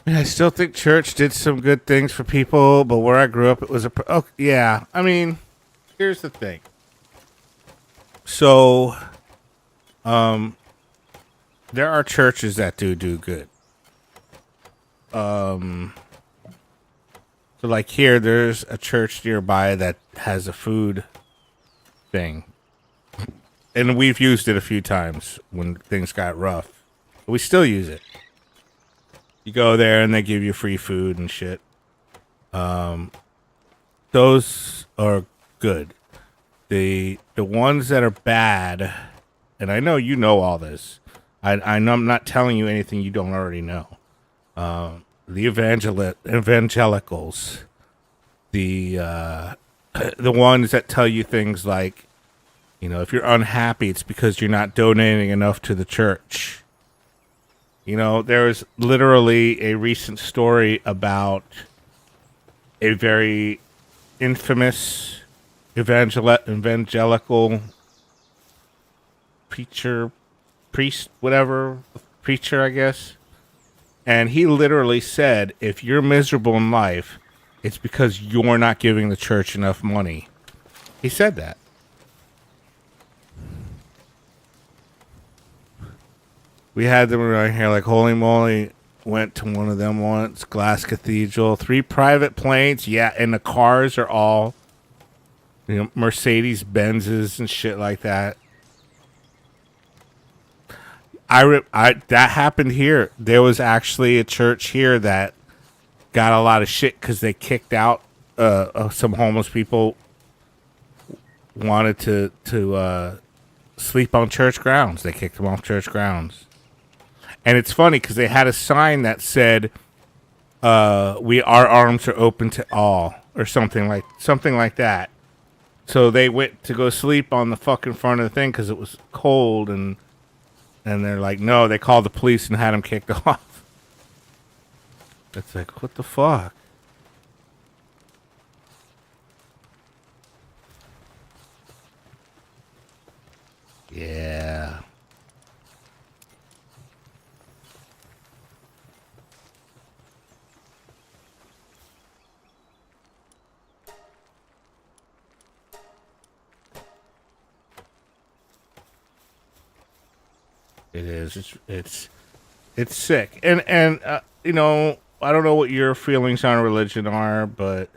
I still think church did some good things for people, but where I grew up, it was oh, yeah. I mean, here's the thing. So, there are churches that do good. So like here, there's a church nearby that has a food thing, and we've used it a few times when things got rough. We still use it. You go there and they give you free food and shit. those are good. The ones that are bad, and I know you know all this. I know I'm not telling you anything you don't already know. The evangelicals, the the ones that tell you things like, you know, if you're unhappy, it's because you're not donating enough to the church. You know, there was literally a recent story about a very infamous evangelical priest, whatever, preacher, I guess. And he literally said, if you're miserable in life, it's because you're not giving the church enough money. He said that. We had them around here like holy moly. Went to one of them once, Glass Cathedral, 3 private planes, yeah, and the cars are all, you know, Mercedes Benzes and shit like that. That happened here. There was actually a church here that got a lot of shit because they kicked out some homeless people wanted to sleep on church grounds. They kicked them off church grounds. And it's funny because they had a sign that said, our arms are open to all," or something like that. So they went to go sleep on the fucking front of the thing because it was cold, and they're like, no, they called the police and had them kicked off. It's like, what the fuck? Yeah. It is. It's sick. And you know, I don't know what your feelings on religion are, but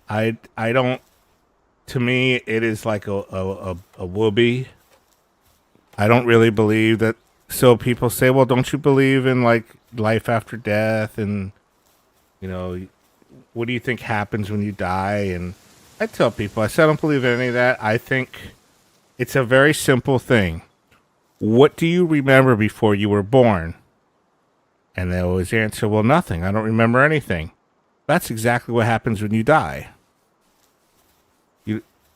I don't. To me, it is like a whoopee. I don't really believe that. So people say, well, don't you believe in like life after death? And, you know, what do you think happens when you die? And I tell people, I said, I don't believe in any of that. I think it's a very simple thing. What do you remember before you were born? And they always answer, well, nothing. I don't remember anything. That's exactly what happens when you die.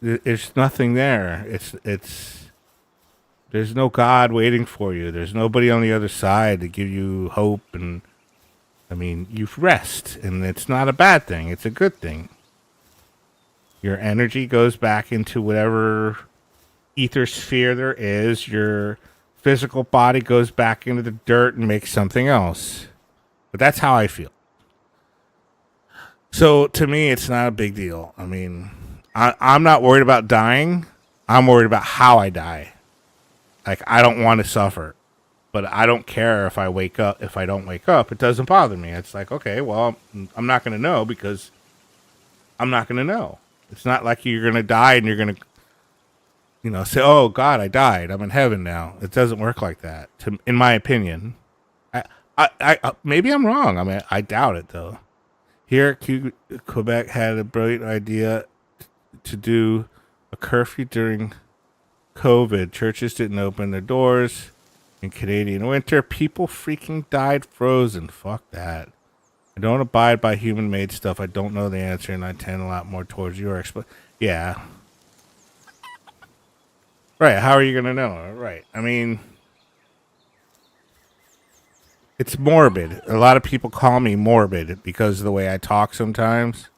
There's nothing there. There's no God waiting for you. There's nobody on the other side to give you hope. And I mean, you rest, and it's not a bad thing. It's a good thing. Your energy goes back into whatever ether sphere there is. Your physical body goes back into the dirt and makes something else. But that's how I feel. So to me, it's not a big deal. I mean, I'm not worried about dying. I'm worried about how I die. Like, I don't want to suffer, but I don't care if I wake up. If I don't wake up, it doesn't bother me. It's like, okay, well, I'm not going to know because I'm not going to know. It's not like you're going to die and you're going to, you know, say, oh, God, I died. I'm in heaven now. It doesn't work like that, in my opinion. I maybe I'm wrong. I mean, I doubt it, though. Here, Quebec had a brilliant idea to do a curfew during COVID. Churches didn't open their doors in Canadian winter. People freaking died frozen. Fuck that. I don't abide by human-made stuff. I don't know the answer, and I tend a lot more towards yours. But yeah, right. How are you gonna know? Right. I mean, it's morbid. A lot of people call me morbid because of the way I talk sometimes,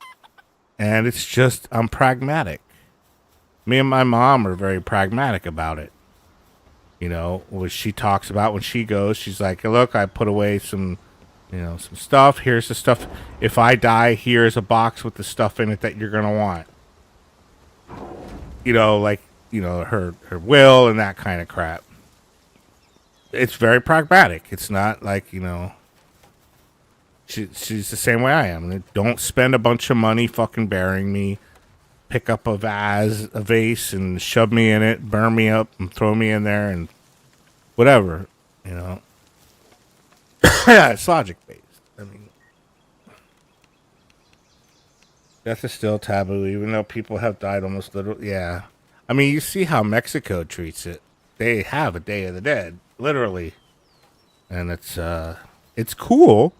and it's just I'm pragmatic. Me and my mom are very pragmatic about it. You know, what she talks about when she goes, she's like, look, I put away some, you know, some stuff. Here's the stuff. If I die, here's a box with the stuff in it that you're going to want. You know, like, you know, her will and that kind of crap. It's very pragmatic. It's not like, you know, she's the same way I am. Don't spend a bunch of money fucking burying me. Pick up a vase and shove me in it, burn me up and throw me in there and whatever, you know. Yeah, it's logic based. I mean, Death is still taboo, even though people have died almost literally. Yeah. I mean, you see how Mexico treats it. They have a Day of the Dead, literally. And it's cool.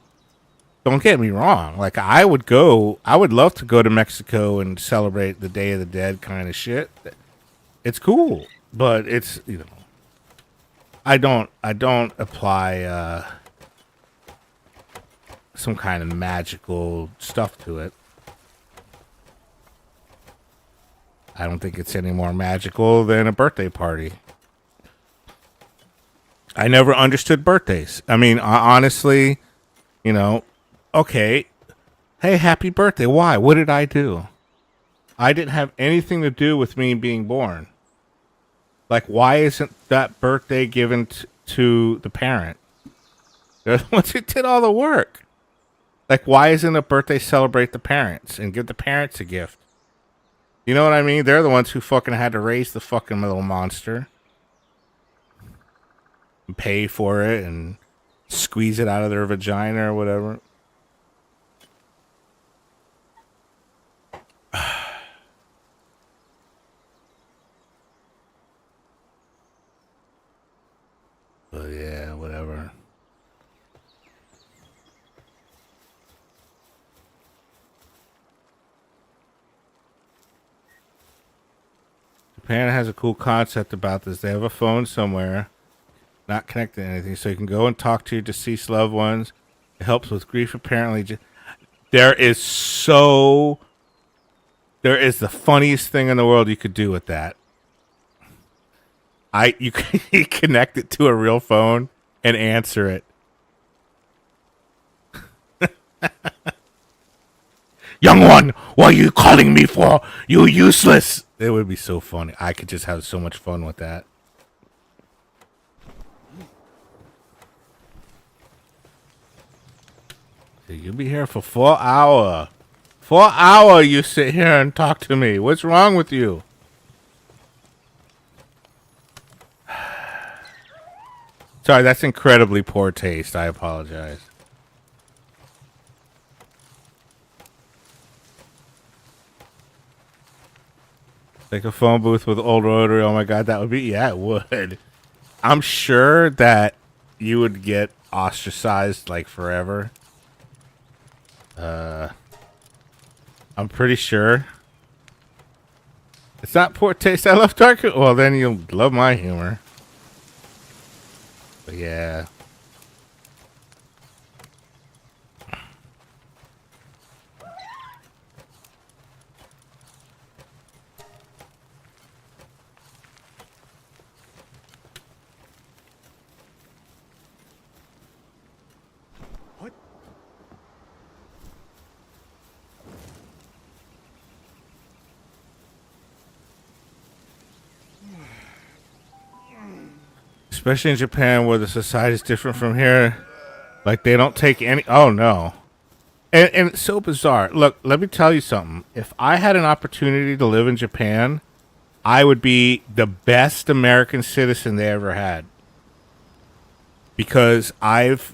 Don't get me wrong. Like, I would love to go to Mexico and celebrate the Day of the Dead kind of shit. It's cool. But it's, I don't apply some kind of magical stuff to it. I don't think it's any more magical than a birthday party. I never understood birthdays. I mean, honestly, okay, hey, happy birthday. Why? What did I do? I didn't have anything to do with me being born. Like, why isn't that birthday given to the parent? They're the ones who did all the work. Like, why isn't a birthday celebrate the parents and give the parents a gift? You know what I mean? They're the ones who fucking had to raise the fucking little monster. And pay for it and squeeze it out of their vagina or whatever. But yeah, whatever. Japan has a cool concept about this. They have a phone somewhere, not connected to anything, so you can go and talk to your deceased loved ones. It helps with grief, apparently. There is the funniest thing in the world you could do with that. You can connect it to a real phone and answer it. Young one, what are you calling me for? You useless. It would be so funny. I could just have so much fun with that. You'll be here for 4 hours. 4 hours you sit here and talk to me. What's wrong with you? Sorry, that's incredibly poor taste. I apologize. Like a phone booth with old rotary. Oh my god, that would be... Yeah, it would. I'm sure that you would get ostracized like forever. I'm pretty sure. It's not poor taste. I love dark. Well, then you'll love my humor. But yeah. What? Especially in Japan where the society is different from here. Like, they don't take any... Oh, no. And it's so bizarre. Look, let me tell you something. If I had an opportunity to live in Japan, I would be the best American citizen they ever had. Because I've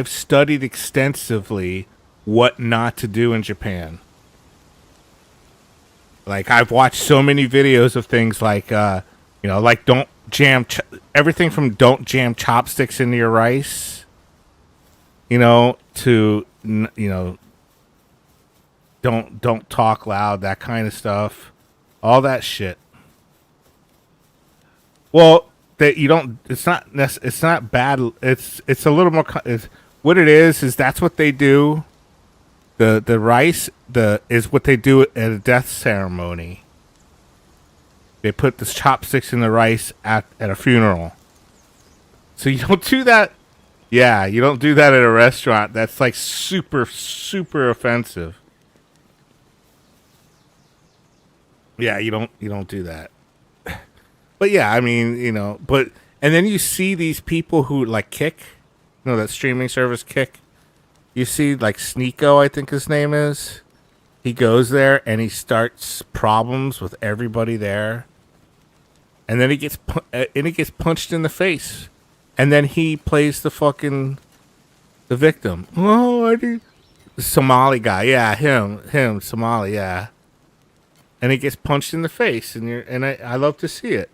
studied extensively what not to do in Japan. Like, I've watched so many videos of things like... like don't jam everything from don't jam chopsticks into your rice, to don't talk loud, that kind of stuff, all that shit. Well, that you don't. It's not bad. It's a little more. What it is that's what they do. The rice is what they do at a death ceremony. They put the chopsticks in the rice at a funeral. So you don't do that. Yeah, you don't do that at a restaurant. That's like super, super offensive. Yeah, you don't do that. But yeah, I mean, and then you see these people who like Kick, that streaming service Kick. You see like Sneeko, I think his name is. He goes there and he starts problems with everybody there. And then he gets punched in the face, and then he plays the victim. Oh, Somali guy. Yeah, him, Somali. Yeah, and he gets punched in the face, and I love to see it.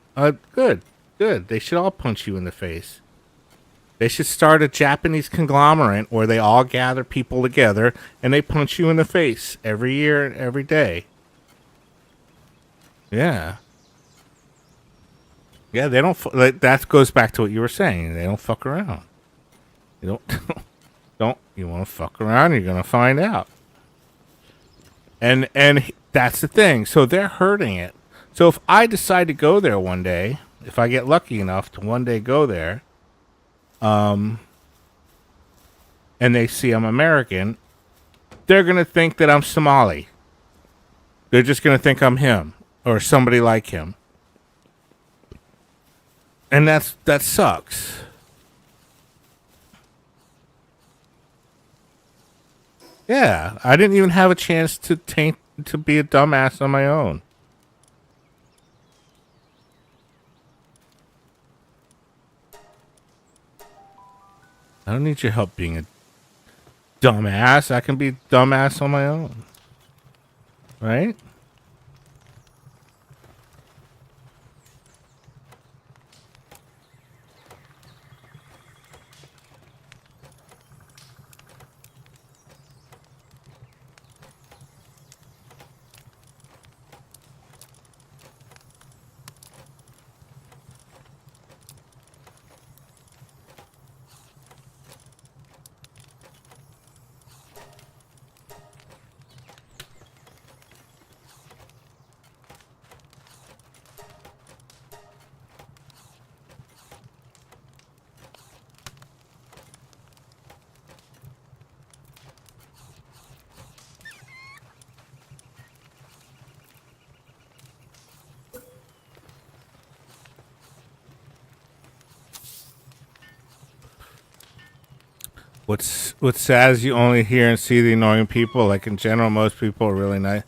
Good. They should all punch you in the face. They should start a Japanese conglomerate where they all gather people together and they punch you in the face every year and every day. Yeah. Yeah, they don't. Like, that goes back to what you were saying. They don't fuck around. You don't. Don't. You want to fuck around? You're gonna find out. And that's the thing. So they're hurting it. So if I decide to go there one day, if I get lucky enough to one day go there, and they see I'm American, they're gonna think that I'm Somali. They're just gonna think I'm him or somebody like him. And that sucks. Yeah, I didn't even have a chance to be a dumbass on my own. I don't need your help being a dumbass. I can be dumbass on my own. Right? What's sad is you only hear and see the annoying people. Like in general, most people are really nice,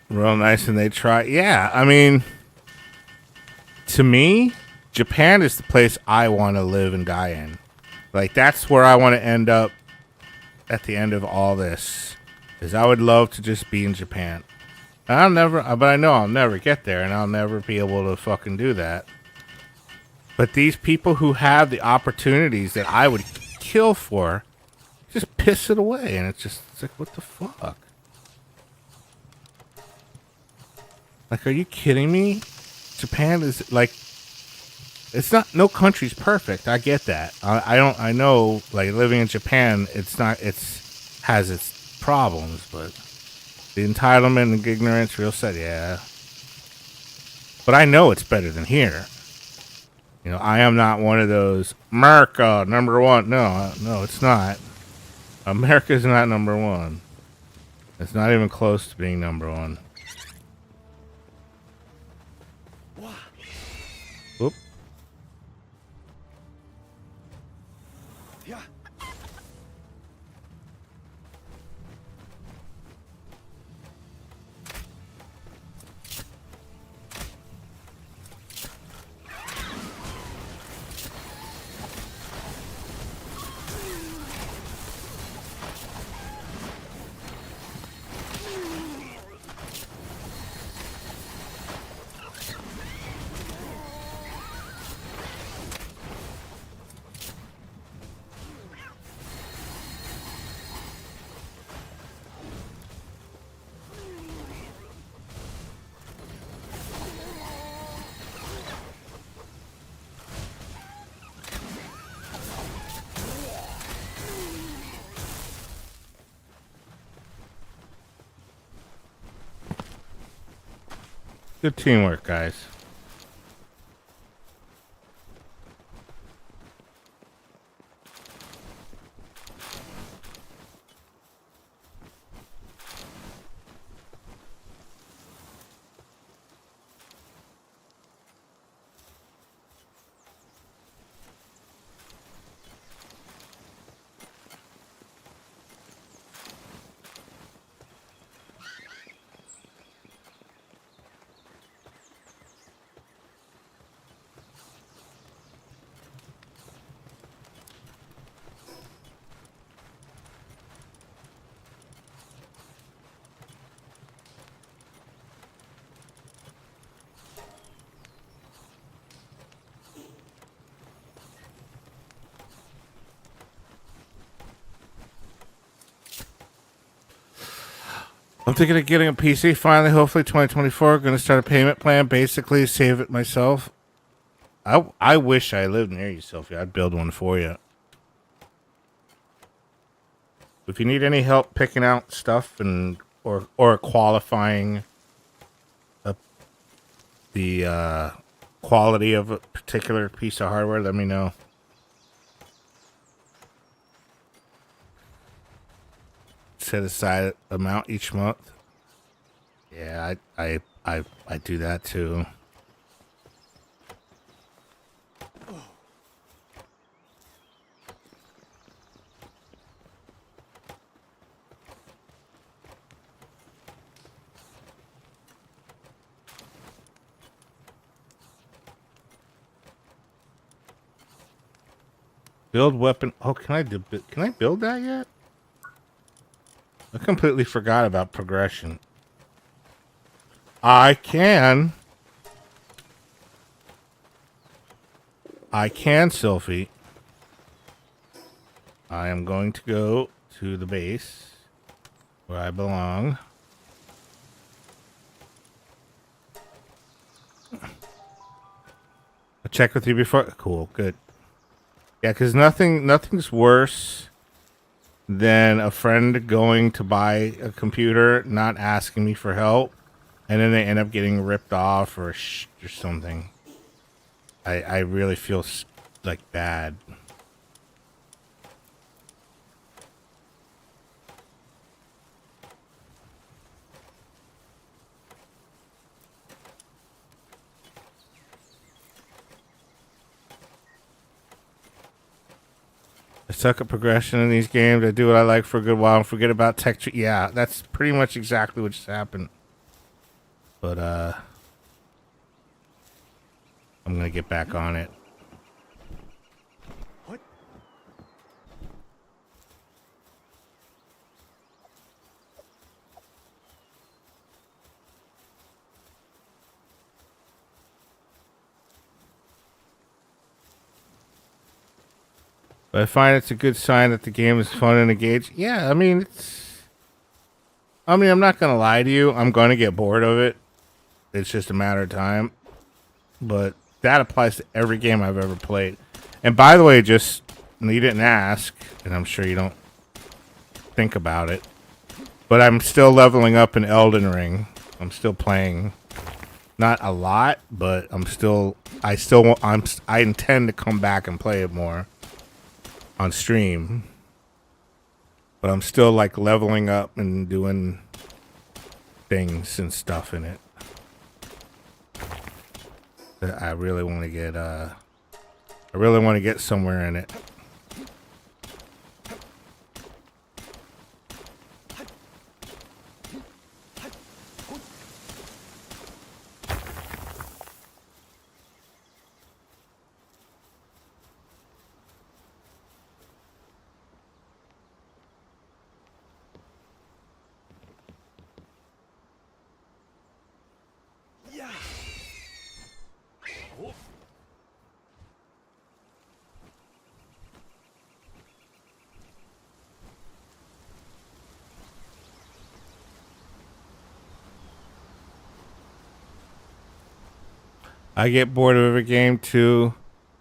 real nice, and they try. Yeah, I mean, to me, Japan is the place I want to live and die in. Like that's where I want to end up at the end of all this. Is I would love to just be in Japan. But I know I'll never get there, and I'll never be able to fucking do that. But these people who have the opportunities that I would kill for just piss it away, and it's like, what the fuck? Like, are you kidding me? Japan is like, it's not, no country's perfect. I get that. I know, like, living in Japan, has its problems, but the entitlement and ignorance, real sad, yeah. But I know it's better than here. You know, I am not one of those America number one. No, it's not. America's not number one. It's not even close to being number one. Whoop. Yeah. Good teamwork, guys. I'm thinking of getting a PC finally, hopefully 2024. Going to start a payment plan, basically save it myself. I wish I lived near you, Sophie. I'd build one for you. If you need any help picking out stuff and or qualifying the quality of a particular piece of hardware, let me know. Set aside amount each month. Yeah, I do that too. Build weapon. Oh, can I build that yet? I completely forgot about progression. I can, Sylphie. I am going to go to the base where I belong. I'll check with you before. Cool, good. Yeah, because nothing's worse than a friend going to buy a computer, not asking me for help, and then they end up getting ripped off or something. I really feel like bad. I suck at progression in these games. I do what I like for a good while and forget about tech tree. Yeah, that's pretty much exactly what just happened. But, I'm gonna get back on it. What? But I find it's a good sign that the game is fun and engaged. Yeah, I mean, I'm not gonna lie to you. I'm gonna get bored of it. It's just a matter of time. But that applies to every game I've ever played. And by the way, just, you didn't ask, and I'm sure you don't think about it, but I'm still leveling up in Elden Ring. I'm still playing, not a lot, but I intend to come back and play it more on stream. But I'm still like leveling up and doing things and stuff in it. I really want to get somewhere in it. Yeah. Oh. I get bored of every game too,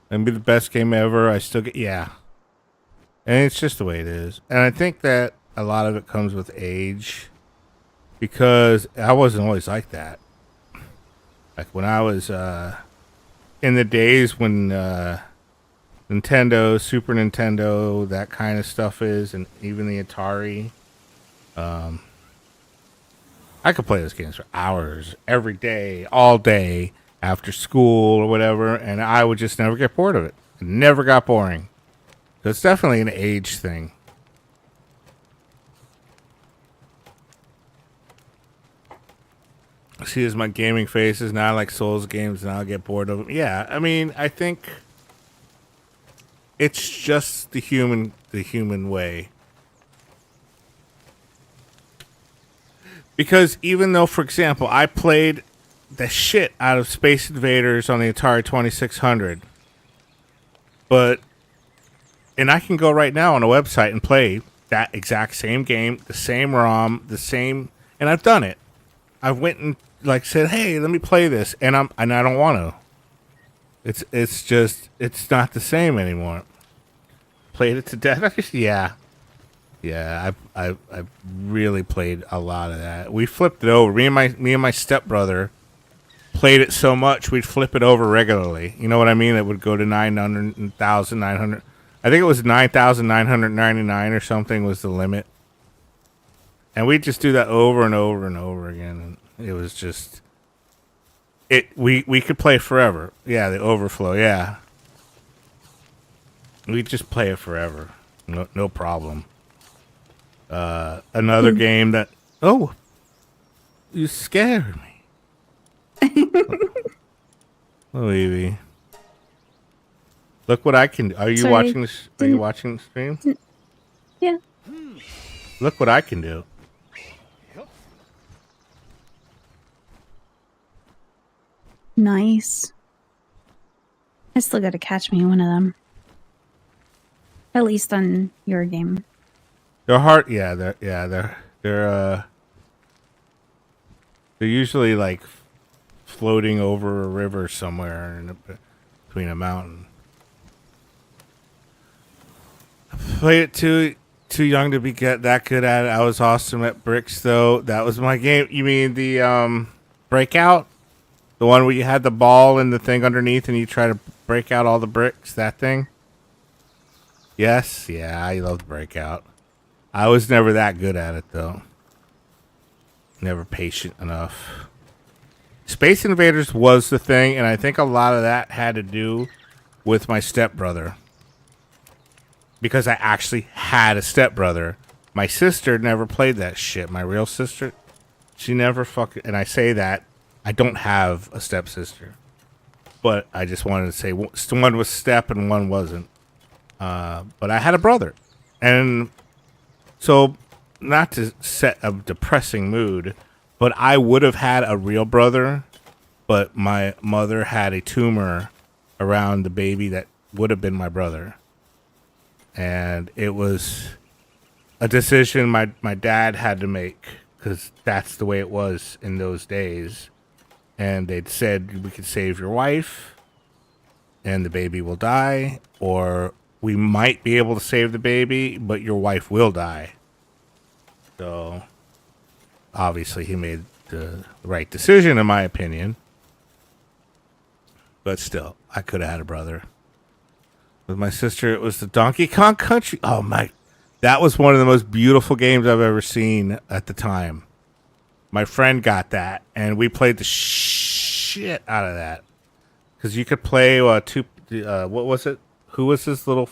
and be the best game ever. I still get, yeah. And it's just the way it is. And I think that a lot of it comes with age, because I wasn't always like that. Like when I was in the days when Nintendo, Super Nintendo, that kind of stuff is, and even the Atari. I could play those games for hours, every day, all day, after school or whatever, and I would just never get bored of it. It never got boring. So it's definitely an age thing. See, as my gaming face is now like Souls games, and I'll get bored of them. Yeah, I mean, I think it's just the human way. Because even though, for example, I played the shit out of Space Invaders on the Atari 2600, and I can go right now on a website and play that exact same game, the same ROM, the same And I've done it. I went and like said, "Hey, let me play this," and I don't want to. It's just it's not the same anymore. Played it to death. Yeah, yeah. I really played a lot of that. We flipped it over. Me and my stepbrother played it so much we'd flip it over regularly. You know what I mean? It would go to 900,900. I think it was 9,999 or something was the limit. And we'd just do that over and over and over again. And it was just we could play forever. Yeah, the overflow, yeah. We'd just play it forever. No problem. Another game that you scared me. Oh, Evie. Look what I can do. Are you Sorry, watching this? Are you watching the stream? Yeah. Look what I can do. Nice. I still gotta catch me one of them. At least on your game. They're hard. Yeah, they're usually like floating over a river somewhere between a mountain. I played it too young to be that good at it. I was awesome at bricks though. That was my game. You mean the Breakout? The one where you had the ball and the thing underneath and you try to break out all the bricks? That thing? Yes, yeah, I loved Breakout. I was never that good at it though. Never patient enough. Space Invaders was the thing, and I think a lot of that had to do with my stepbrother. Because I actually had a stepbrother. My sister never played that shit. My real sister, she never fucking... And I say that, I don't have a stepsister. But I just wanted to say one was step and one wasn't. But I had a brother. And so, not to set a depressing mood, but I would have had a real brother, but my mother had a tumor around the baby that would have been my brother. And it was a decision my dad had to make, because that's the way it was in those days. And they'd said, we could save your wife, and the baby will die, or we might be able to save the baby, but your wife will die. So, obviously, he made the right decision, in my opinion. But still, I could have had a brother. With my sister, it was the Donkey Kong Country. Oh, my. That was one of the most beautiful games I've ever seen at the time. My friend got that, and we played the shit out of that. Because you could play what was it? Who was this little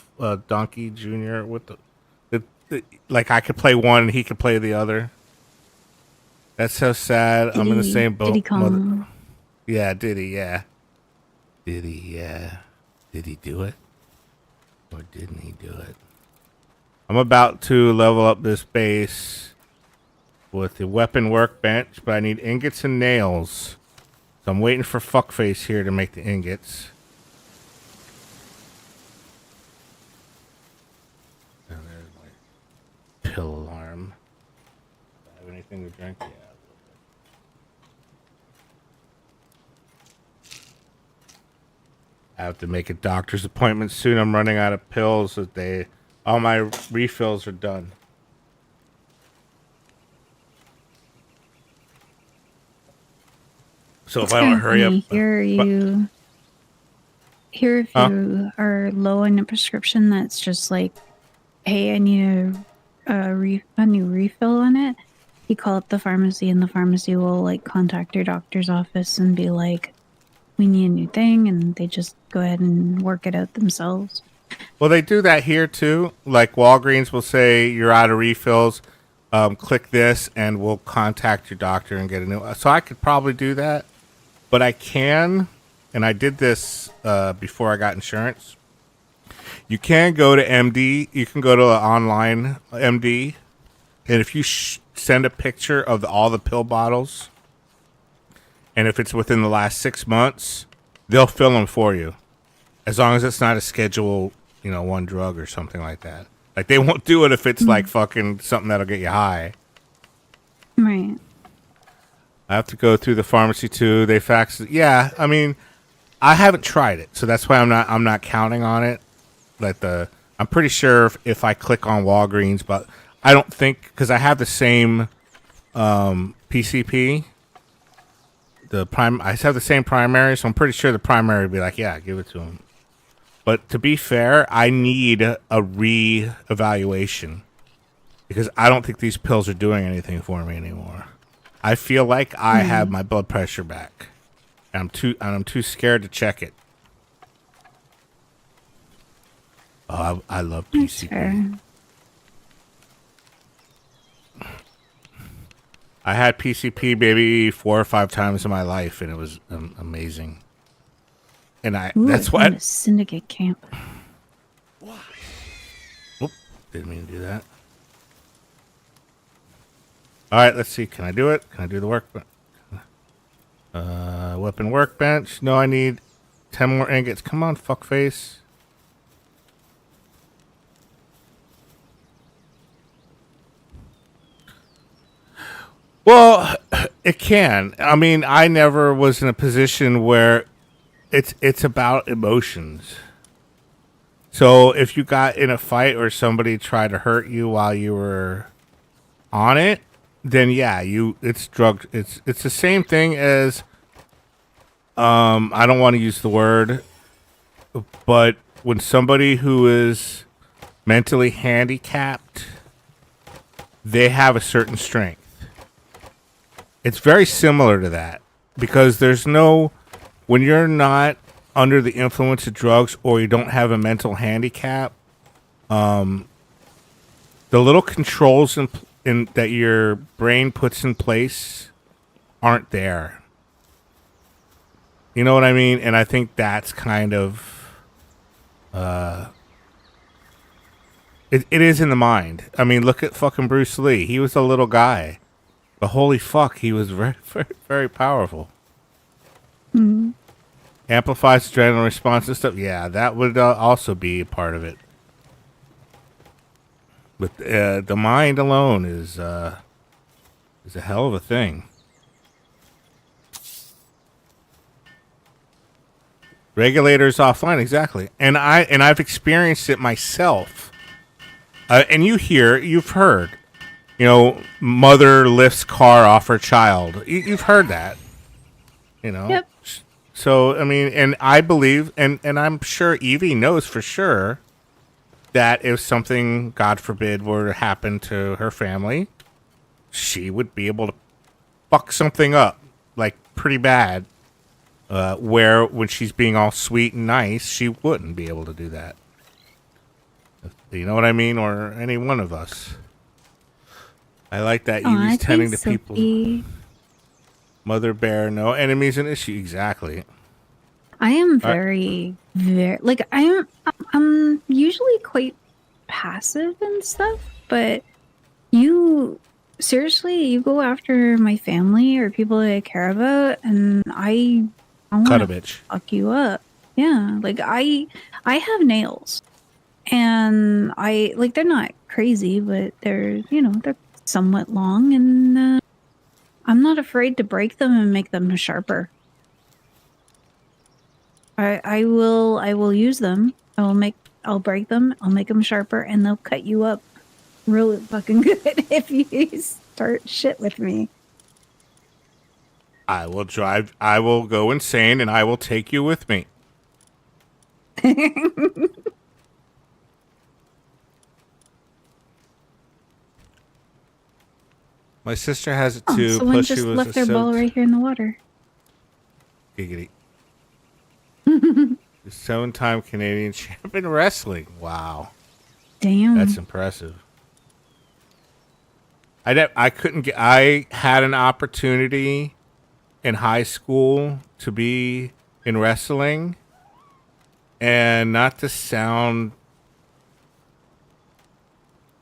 Donkey Jr. with the like I could play one and he could play the other. That's so sad. I'm in the same boat. Diddy Kong. Yeah, Diddy, yeah. Did he do it? Or didn't he do it? I'm about to level up this base with the weapon workbench, but I need ingots and nails. So I'm waiting for Fuckface here to make the ingots. And there's my pill alarm. Do I have anything to drink? Yeah. I have to make a doctor's appointment soon. I'm running out of pills. All my refills are done. So if I don't hurry up, Here if you are low on a prescription that's just like, hey, I need a new refill on it. You call up the pharmacy, and the pharmacy will like contact your doctor's office and be like, we need a new thing, and they just go ahead and work it out themselves. Well, they do that here too. Like Walgreens will say you're out of refills. Click this, and we'll contact your doctor and get a new. So I could probably do that, but I can, and I did this before I got insurance. You can go to MD. You can go to an online MD, and if you send a picture of all the pill bottles, and if it's within the last 6 months, they'll fill them for you, as long as it's not a Schedule, 1 drug or something like that. Like they won't do it if it's like fucking something that'll get you high. Right. I have to go through the pharmacy too. They fax it. Yeah, I mean, I haven't tried it, so that's why I'm not counting on it. I'm pretty sure if I click on Walgreens, but I don't think because I have the same PCP. I have the same primary, so I'm pretty sure the primary would be like, yeah, give it to him. But to be fair, I need a re-evaluation because I don't think these pills are doing anything for me anymore. I feel like I have my blood pressure back. And I'm too scared to check it. Oh, I love PCP. Fair. I had PCP maybe 4 or 5 times in my life, and it was amazing. And that's why what. Syndicate camp. Whoop, didn't mean to do that. All right, let's see. Can I do it? Can I do the workbench? Weapon workbench. No, I need 10 more ingots. Come on, fuckface. Well, it can. I mean, I never was in a position where it's about emotions. So if you got in a fight or somebody tried to hurt you while you were on it, then yeah, it's drug. It's the same thing as I don't want to use the word, but when somebody who is mentally handicapped, they have a certain strength. It's very similar to that because when you're not under the influence of drugs or you don't have a mental handicap, the little controls in that your brain puts in place aren't there. You know what I mean? And I think that's kind of it is in the mind. I mean, look at fucking Bruce Lee. He was a little guy. But holy fuck, he was very, very, very powerful. Mm-hmm. Amplifies adrenaline response and stuff. Yeah, that would also be a part of it. But the mind alone is a hell of a thing. Regulators offline, exactly. And I've experienced it myself. And you've heard. You know, mother lifts car off her child. You've heard that. You know? Yep. So, I mean, and I believe, and I'm sure Evie knows for sure that if something, God forbid, were to happen to her family, she would be able to fuck something up, like, pretty bad. Where when she's being all sweet and nice, she wouldn't be able to do that. You know what I mean? Or any one of us. I like that Evie's tending to people. Mother bear, no enemies an issue. Exactly. I am very like I'm usually quite passive and stuff, but you go after my family or people that I care about, and I cut a wanna bitch. fuck you up. Yeah, like I have nails, and I like they're not crazy, but they're they're somewhat long, and I'm not afraid to break them and make them sharper. I will use them. I'll break them. I'll make them sharper, and they'll cut you up really fucking good if you start shit with me. I will go insane, and I will take you with me. My sister has it too. Someone Plus, just she was left their ball right here in the water. Giggity. The 7-time Canadian champion wrestling. Wow, Damn. that's impressive. I couldn't get. I had an opportunity in high school to be in wrestling, and not to sound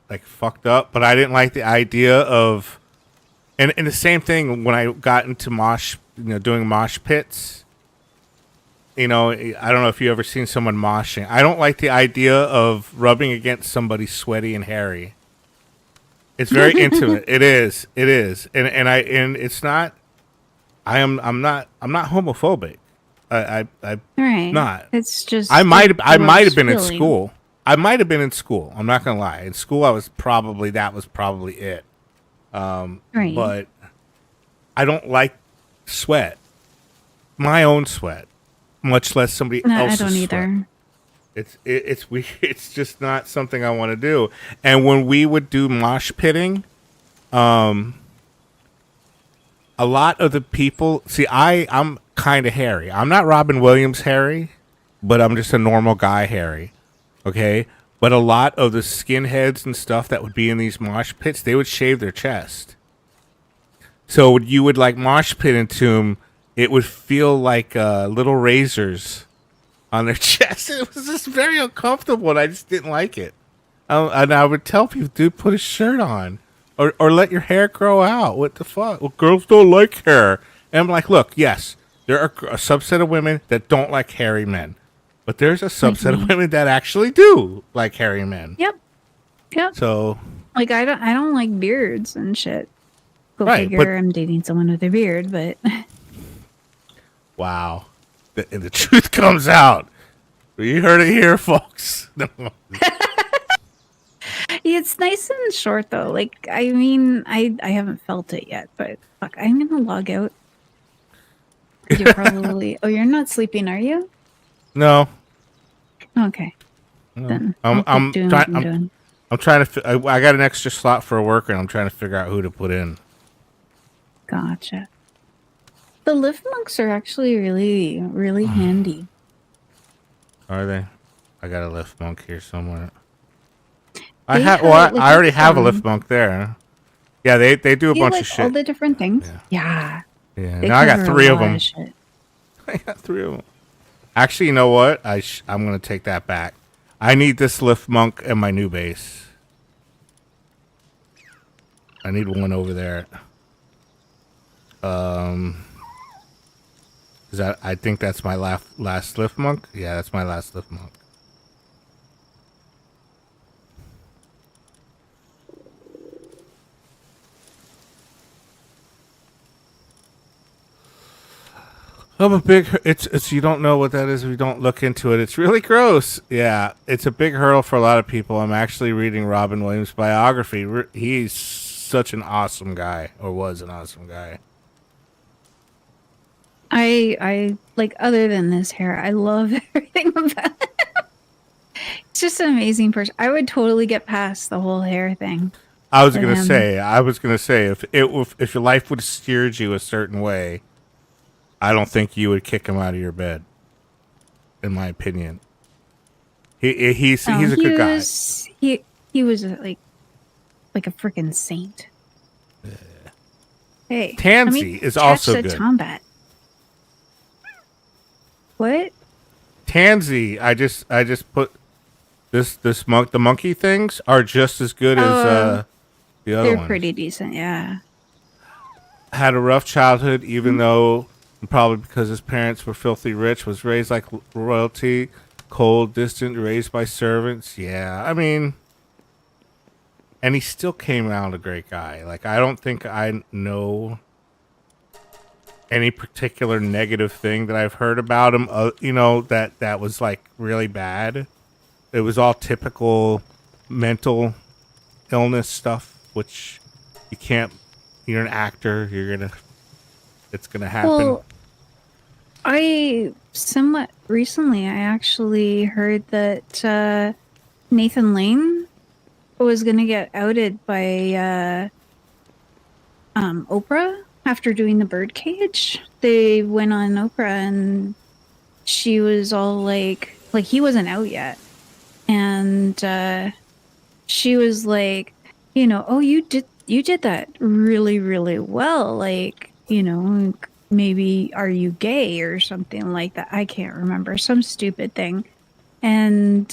like fucked up, but I didn't like the idea of. And the same thing when I got into doing mosh pits. I don't know if you ever seen someone moshing. I don't like the idea of rubbing against somebody sweaty and hairy. It's very intimate. It is, and it's not I'm not homophobic. I Right. not. It's just I might have been in feeling. school. I might have been in school. I'm not gonna lie. In school, that was probably it. Right. But I don't like sweat. My own sweat, much less somebody No, I else's don't sweat. either. It's weird. It's just not something I want to do. And when we would do mosh pitting, a lot of the people see I'm kind of hairy. I'm not Robin Williams hairy, but I'm just a normal guy hairy. Okay? But a lot of the skinheads and stuff that would be in these mosh pits, they would shave their chest. So when you would like mosh pit into them, it would feel like little razors on their chest. It was just very uncomfortable, and I just didn't like it. And I would tell people, dude, put a shirt on. Or let your hair grow out. What the fuck? Well, girls don't like hair. And I'm like, look, yes, there are a subset of women that don't like hairy men. But there's a subset of women that actually do like hairy men. Yep. Yep. So, Like I don't like beards and shit. Go Right, figure. but- I'm dating someone with a beard, but wow. The truth comes out. You heard it here, folks. it's nice and short though. Like I mean, I haven't felt it yet, but fuck, I'm gonna log out. You're probably. Oh, you're not sleeping, are you? No. Okay. Then I'll I'm keep doing try- what I'm I'm- doing. I'm trying to. I got an extra slot for a worker, and I'm trying to figure out who to put in. Gotcha. The lift monks are actually really handy. Are they? I got a lift monk here somewhere. I They have. have, Well, like, I already have a um, lift monk there. Yeah, they do a You bunch like of shit. all the different things. Yeah. Yeah. Yeah. They Now I got cover a 3 of lot them. shit. I got 3 of them. Actually, you know what? I'm gonna take that back. I need this lift monk in my new base. I need one over there. Is that? I think that's my last lift monk. Yeah, that's my last lift monk. I'm a big. It's. You don't know what that is if you don't look into it. It's really gross. Yeah, it's a big hurdle for a lot of people. I'm actually reading Robin Williams' biography. He's such an awesome guy, or was an awesome guy. I like other than this hair, I love everything about it. It's just an amazing person. I would totally get past the whole hair thing. I was For gonna him. say, if your life would have steered you a certain way, I don't think you would kick him out of your bed. In my opinion, he's No, a good guy. He was like a freaking saint. Hey, Tansy let me is catch also the good. combat. What? Tansy, I just put this monk. The monkey things are just as good as the other They're ones. pretty decent, yeah. Had a rough childhood, even though probably because his parents were filthy rich. Was raised like royalty, cold, distant, raised by servants. Yeah, I mean, and he still came out a great guy. Like I don't think I know any particular negative thing that I've heard about him. That was like really bad. It was all typical mental illness stuff, which you can't. You're an actor. It's gonna happen. Well, I somewhat recently I actually heard that Nathan Lane was gonna get outed by Oprah after doing the birdcage. They went on Oprah and she was all like he wasn't out yet, and she was like, oh, you did that really, really well. Like, maybe are you gay or something like that? I can't remember. Some stupid thing. And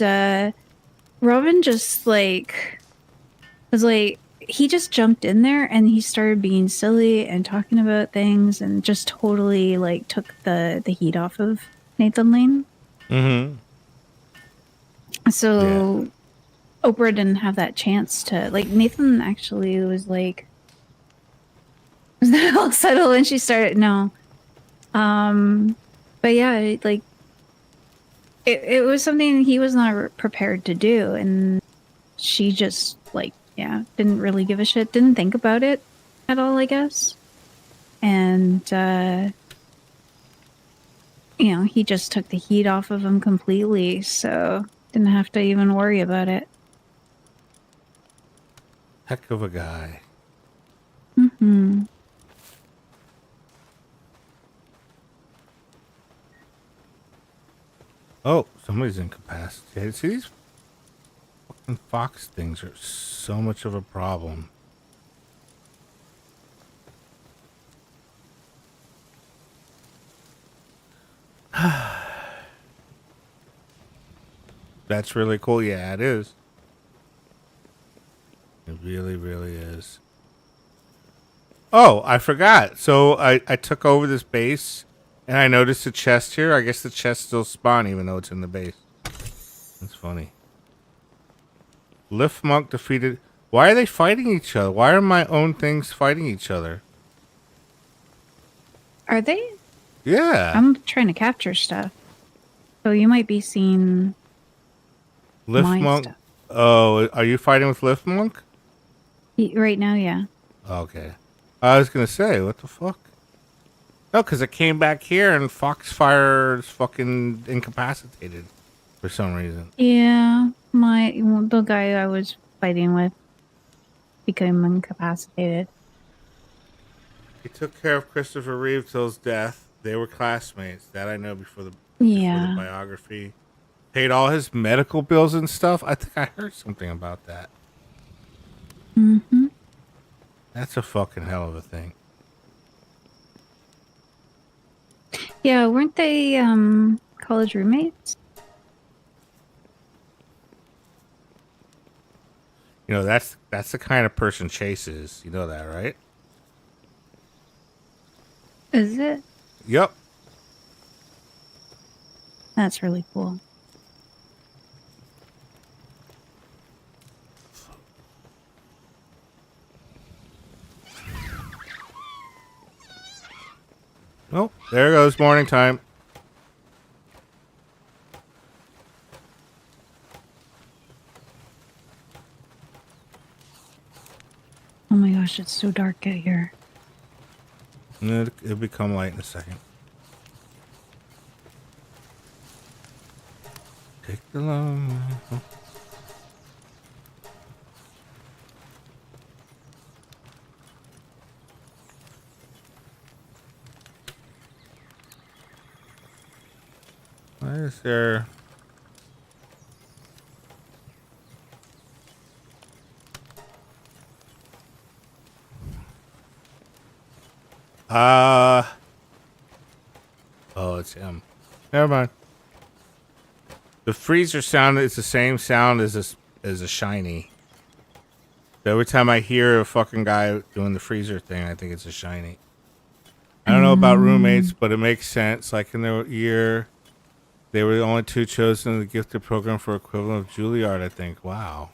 Robin just was like, he just jumped in there and he started being silly and talking about things and just totally took the heat off of Nathan Lane. Mm-hmm. So Oprah didn't have that chance to Nathan actually was like, all settled when she started. No. But yeah, it was something he was not prepared to do, and she just yeah, didn't really give a shit, didn't think about it at all, I guess. And he just took the heat off of him completely, so didn't have to even worry about it. Heck of a guy. Mm-hmm. Oh, somebody's incapacitated. See, these fucking fox things are so much of a problem. That's really cool. Yeah, it is. It really, really is. Oh, I forgot. So I took over this base, and I noticed a chest here. I guess the chest still spawn even though it's in the base. That's funny. Lift Monk defeated. Why are they fighting each other? Why are my own things fighting each other? Are they? Yeah. I'm trying to capture stuff. So you might be seeing Lift my Monk. stuff. Oh, are you fighting with Lift Monk? Right now, yeah. Okay. I was going to say, what the fuck? No, because it came back here and Foxfire is fucking incapacitated for some reason. Yeah, the guy I was fighting with became incapacitated. He took care of Christopher Reeve till his death. They were classmates. That I know before the Yeah. biography. Paid all his medical bills and stuff. I think I heard something about that. Mm-hmm. That's a fucking hell of a thing. Yeah, weren't they college roommates? You know, that's the kind of person Chase is. You know that, right? Is it? Yep. That's really cool. Oh, there goes morning time. Oh my gosh, it's so dark out here. It'll become light in a second. Take the long. Why is there? Oh, it's him. Never mind. The freezer sound is the same sound as a shiny. So every time I hear a fucking guy doing the freezer thing, I think it's a shiny. I don't know about roommates, but it makes sense. Like in the year, they were the only two chosen in the gifted program for equivalent of Juilliard, I think. Wow.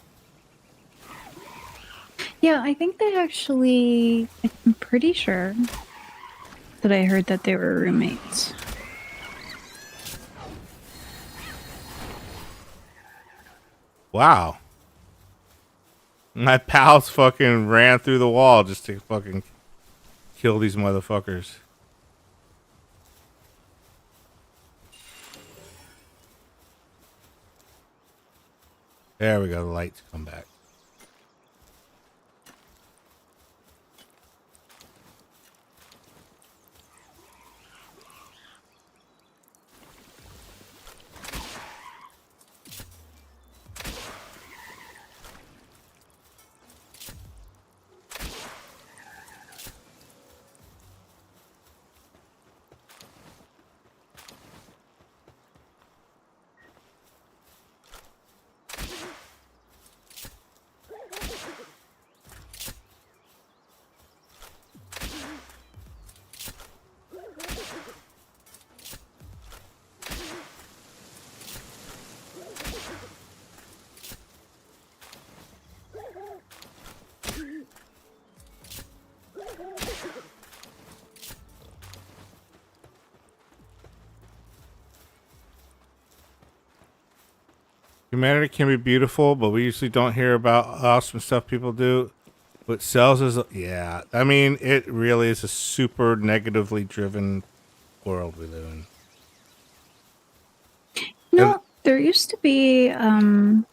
Yeah, I think they actually, I'm pretty sure that I heard that they were roommates. Wow. My pals fucking ran through the wall just to fucking kill these motherfuckers. There we go. The lights come back. Humanity can be beautiful, but we usually don't hear about awesome stuff people do. What sells is, yeah. I mean, it really is a super negatively driven world we live in. And No, there used to be a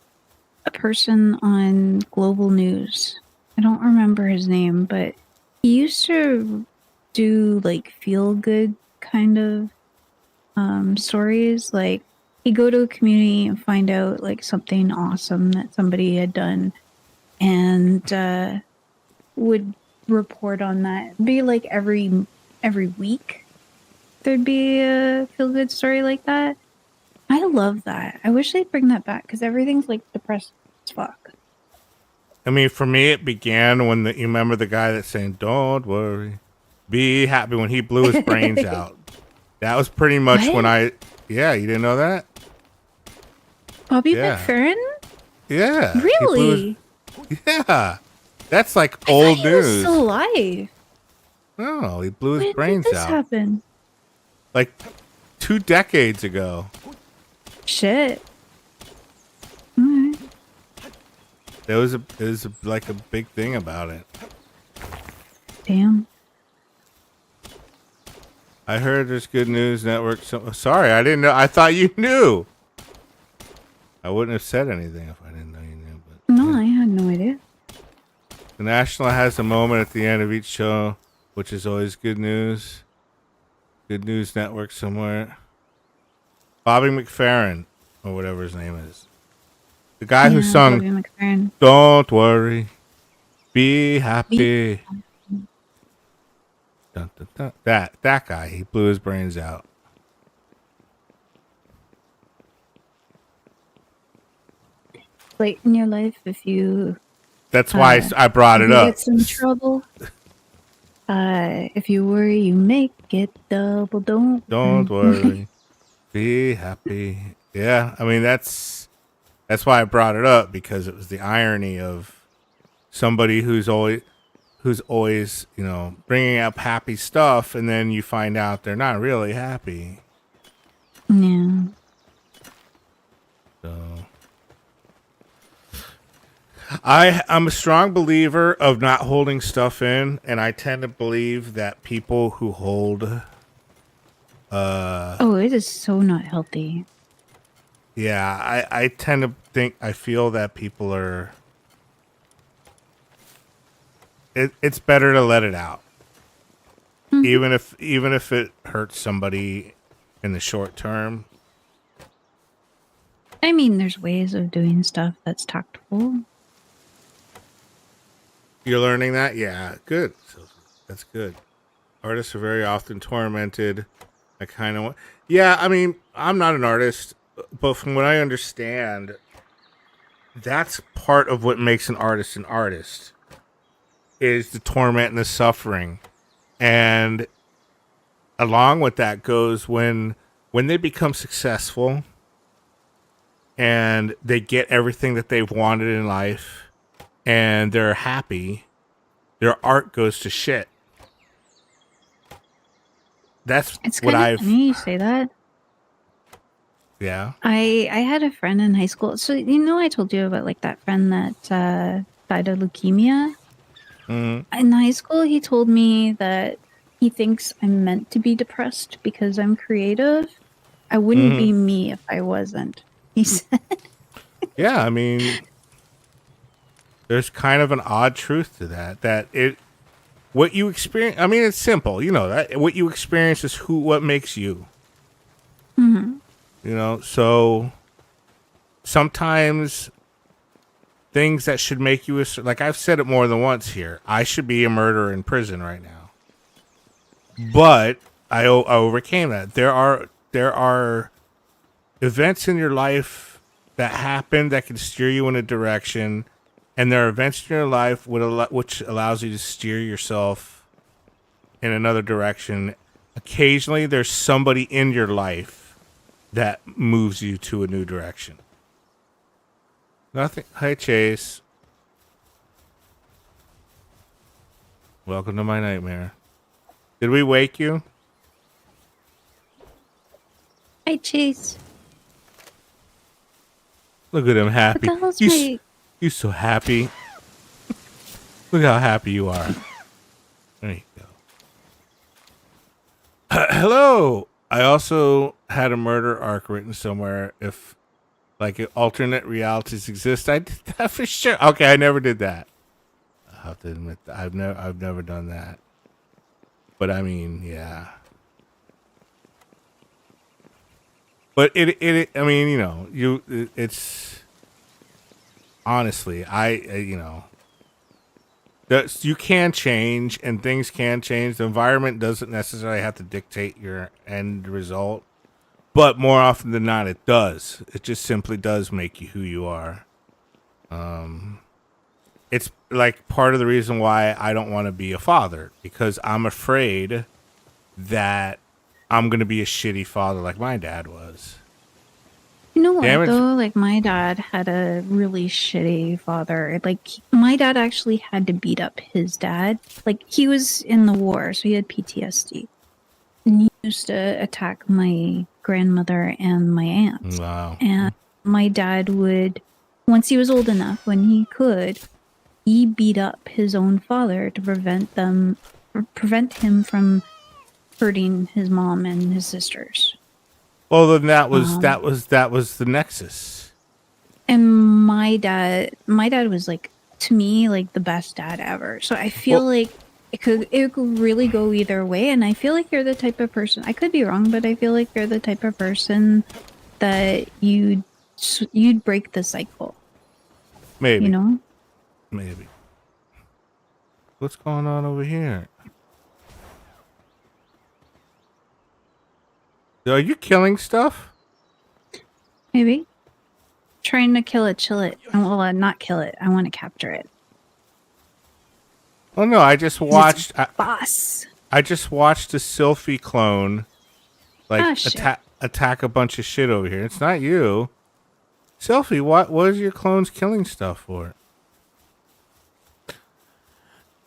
person on Global News. I don't remember his name, but he used to do like feel good kind of stories. Like he'd go to a community and find out like something awesome that somebody had done, and would report on that. Be like every week there'd be a feel good story like that. I love that. I wish they'd bring that back because everything's like depressed as fuck. I mean, for me, it began when you remember the guy that's saying, "Don't worry, be happy," when he blew his brains out. That was pretty much when What? yeah, you didn't know that? Bobby Yeah. McFerrin? Yeah. Really? Yeah. That's like I old thought he was news. still alive. No, he blew his When did brains this out. happen? Like 2 decades ago. Shit. Alright. There was like a big thing about it. Damn. I heard there's Good News Network. Sorry, I didn't know. I thought you knew. I wouldn't have said anything if I didn't know you knew. But No, I had no idea. The National has a moment at the end of each show, which is always good news. Good News Network somewhere. Bobby McFerrin, or whatever his name is. The guy who sung Bobby McFerrin. "Don't Worry, Be Happy." Dun, dun, dun. That guy, he blew his brains out. Late in your life, if you That's why I brought it you up. get some trouble. If you worry, you make it double. Don't worry, be happy. Yeah, I mean that's why I brought it up, because it was the irony of somebody who's always bringing up happy stuff, and then you find out they're not really happy. Yeah. So I'm a strong believer of not holding stuff in, and I tend to believe that people who hold Oh, it is so not healthy. yeah, I tend to I feel that people are it's better to let it out. Even if it hurts somebody in the short term. I mean, there's ways of doing stuff that's tactful. You're learning that? Yeah, good. So that's good. Artists are very often tormented. I kind of want. Yeah, I mean, I'm not an artist, but from what I understand, that's part of what makes an artist is the torment and the suffering. And along with that goes when they become successful and they get everything that they've wanted in life and they're happy, their art goes to shit. That's It's what kind of I've. funny you say that. Yeah. I had a friend in high school. So I told you about like that friend that died of leukemia. Mm-hmm. In high school, he told me that he thinks I'm meant to be depressed because I'm creative. I wouldn't be me if I wasn't. He said. Yeah, I mean, there's kind of an odd truth to that. What you experience. I mean, it's simple. That what you experience is what makes you. Mm-hmm. So sometimes things that should make you like I've said it more than once here. I should be a murderer in prison right now, but I overcame that. There are events in your life that happen that can steer you in a direction, and there are events in your life which allows you to steer yourself in another direction. Occasionally, there's somebody in your life that moves you to a new direction. Nothing. Hi, Chase. Welcome to my nightmare. Did we wake you? Hi, Chase. Look at him happy. What the hell's You so happy. Look how happy you are. There you go. Hello. I also had a murder arc written somewhere. If alternate realities exist, I did that for sure. Okay, I never did that. I have to admit that I've never done that. But I mean, yeah. But I mean, you know, it's honestly, you know, you can change and things can change. The environment doesn't necessarily have to dictate your end result, but more often than not, it does. It just simply does make you who you are. It's like part of the reason why I don't want to be a father, because I'm afraid that I'm going to be a shitty father like my dad was. You know what, Damage- though? Like, my dad had a really shitty father. Like, my dad actually had to beat up his dad. Like, he was in the war, so he had PTSD. And he used to attack my grandmother and my aunts. Wow. And my dad would, once he was old enough, when he could, he beat up his own father to prevent him from hurting his mom and his sisters. Well, then that was the nexus. And my dad was like, to me, like the best dad ever. So I feel like it could really go either way. And I feel like you're the type of person, I could be wrong, but I feel like you're the type of person that you'd break the cycle. Maybe. You know? Maybe. What's going on over here? Are you killing stuff? Maybe. Trying to kill it, chill it. Well, not kill it. I want to capture it. Oh no, I just watched. Boss. I just watched a Sylphie clone, like shit. attack a bunch of shit over here. It's not you, Sylphie. What is your clones killing stuff for?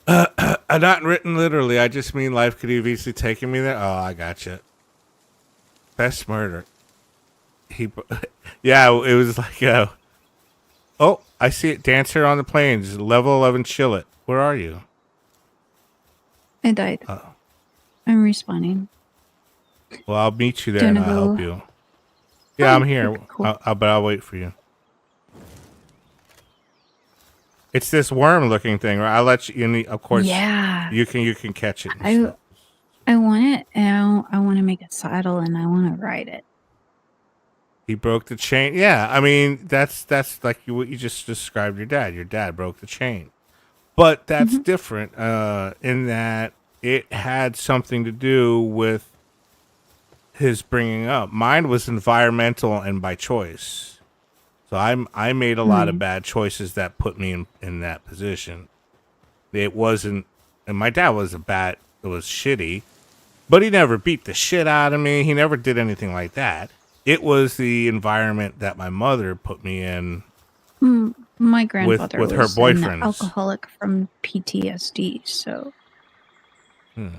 Not written literally. I just mean life could have easily taken me there. Oh, I gotcha. Best murder. Yeah, it was like, oh, I see it. Dancer on the plains, level 11, chill it. Where are you? I died. Oh. I'm respawning. Well, I'll meet you there and I'll help you. Yeah, I'm here. Cool. But I'll wait for you. It's this worm-looking thing, right? I'll let you. Of course, yeah. You can catch it. And stuff. I want it, and I want to make a saddle, and I want to ride it. He broke the chain. Yeah, I mean that's like what you just described. Your dad. Your dad broke the chain, but that's different in that it had something to do with his bringing up. Mine was environmental and by choice. So I made a lot of bad choices that put me in that position. It wasn't, and my dad was shitty, but he never beat the shit out of me. He never did anything like that. It was the environment that my mother put me in. My grandfather with was her boyfriends. an alcoholic from PTSD, so. So.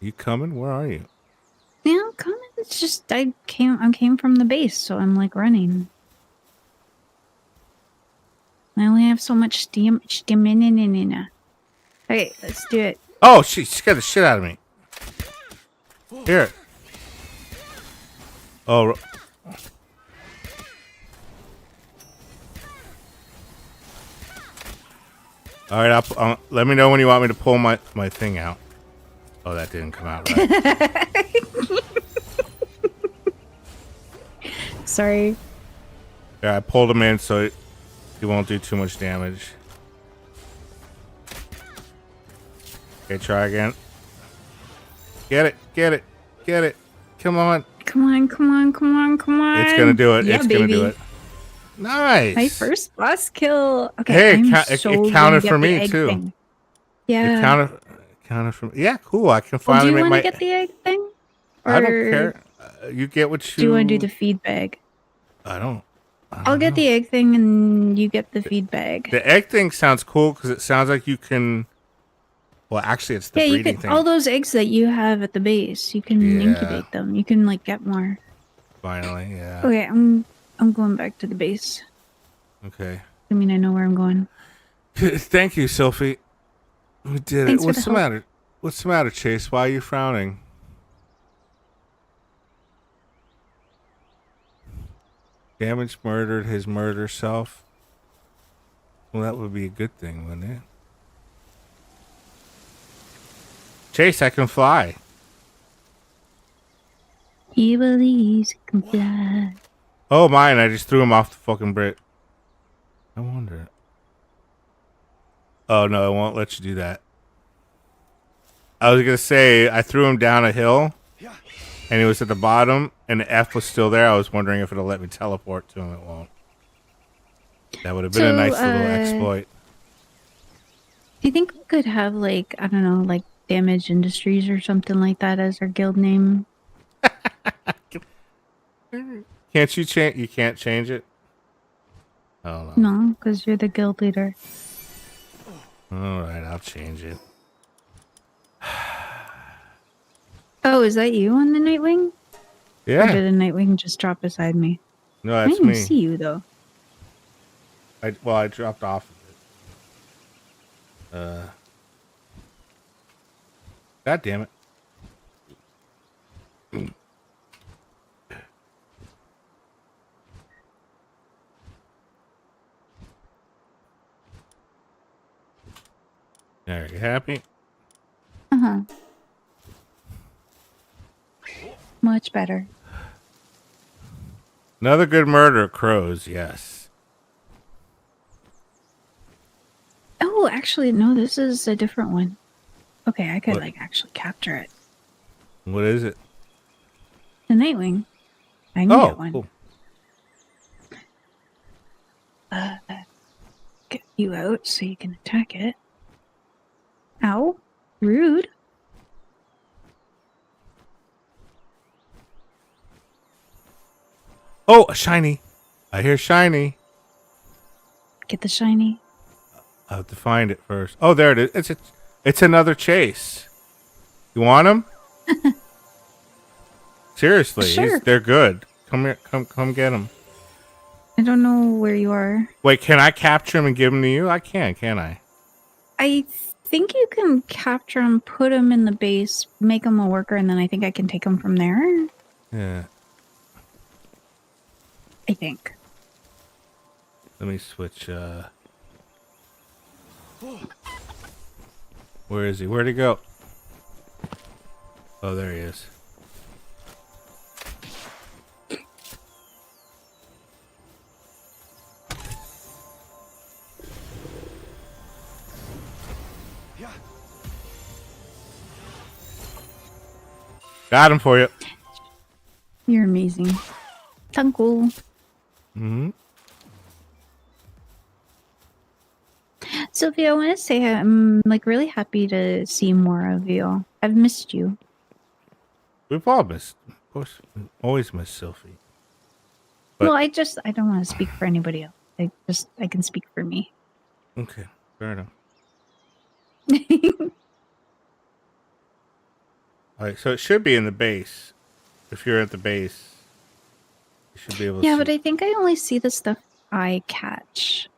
You coming? Where are you? Yeah, I'm coming. It's just I came from the base, so I'm like running. I only have so much stamina. Okay, let's do it. Oh, she scared the shit out of me. Here. Oh. All right, let me know when you want me to pull my thing out. Oh, that didn't come out right. Sorry. Yeah, I pulled him in so he won't do too much damage. Okay, try again. Get it, get it, get it. Come on. Come on. It's gonna do it. Yeah, it's baby. gonna do it. Nice. My first boss kill. Okay, Hey, it counted for me too. Thing. Yeah. It counted for me. Yeah, cool. I can Well, do finally you make want my. to get the egg thing? Or I don't care. You get what you. Do you want to do the feed bag? I don't I'll get the egg thing and you get the feed bag. The egg thing sounds cool because it sounds like you can. Well, actually, it's the you breeding can. thing. All those eggs that you have at the base, you can incubate them. You can like get more. Finally, yeah. Okay, I'm going back to the base. Okay. I mean, I know where I'm going. Thank you, Sophie. We did Thanks it. for What's the the help. matter? What's the matter, Chase? Why are you frowning? Damage murdered his murder self. Well, that would be a good thing, wouldn't it? Chase, I can fly. He believes he can fly. Oh, mine. I just threw him off the fucking Brit. I wonder. Oh, no, it won't let you do that. I was going to say, I threw him down a hill, Yeah. and he was at the bottom, and the F was still there. I was wondering if it'll let me teleport to him. It won't. That would have been a nice little exploit. Do you think we could have, like, I don't know, like Damage Industries or something like that as our guild name? Can't you change? You can't change it? Oh, no. No, because you're the guild leader. All right, I'll change it. Oh, is that you on the Nightwing? Or Yeah. did the Nightwing just drop beside me? No, I that's didn't me. see you, though. I dropped off of it. God damn it. Are you happy? Uh-huh. Much better. Another good murder, crows, yes. Oh, actually, no, this is a different one. Okay, I could, What? like, actually capture it. What is it? The Nightwing. I can Oh, get one. cool. Get you out so you can attack it. Ow. Rude. Oh, a shiny. I hear shiny. Get the shiny. I have to find it first. Oh, there it is. It's another chase. You want him? Seriously, Sure. they're good. Come here, come get him. I don't know where you are. Wait, can I capture him and give him to you? I can't I? I think you can capture him, put him in the base, make him a worker, and then I think I can take him from there. Yeah. I think. Let me switch. Where is he? Where'd he go? Oh, there he is. Yeah. Got him for you. You're amazing. Uncle. Mm-hmm. Sophia, I want to say I'm like really happy to see more of you. I've missed you. We've all missed. Of course, we always miss Sophie. But- Well, I don't want to speak for anybody else. I can speak for me. Okay, fair enough. All right, so it should be in the base. If you're at the base, you should be able to Yeah, see. but I think I only see the stuff I catch.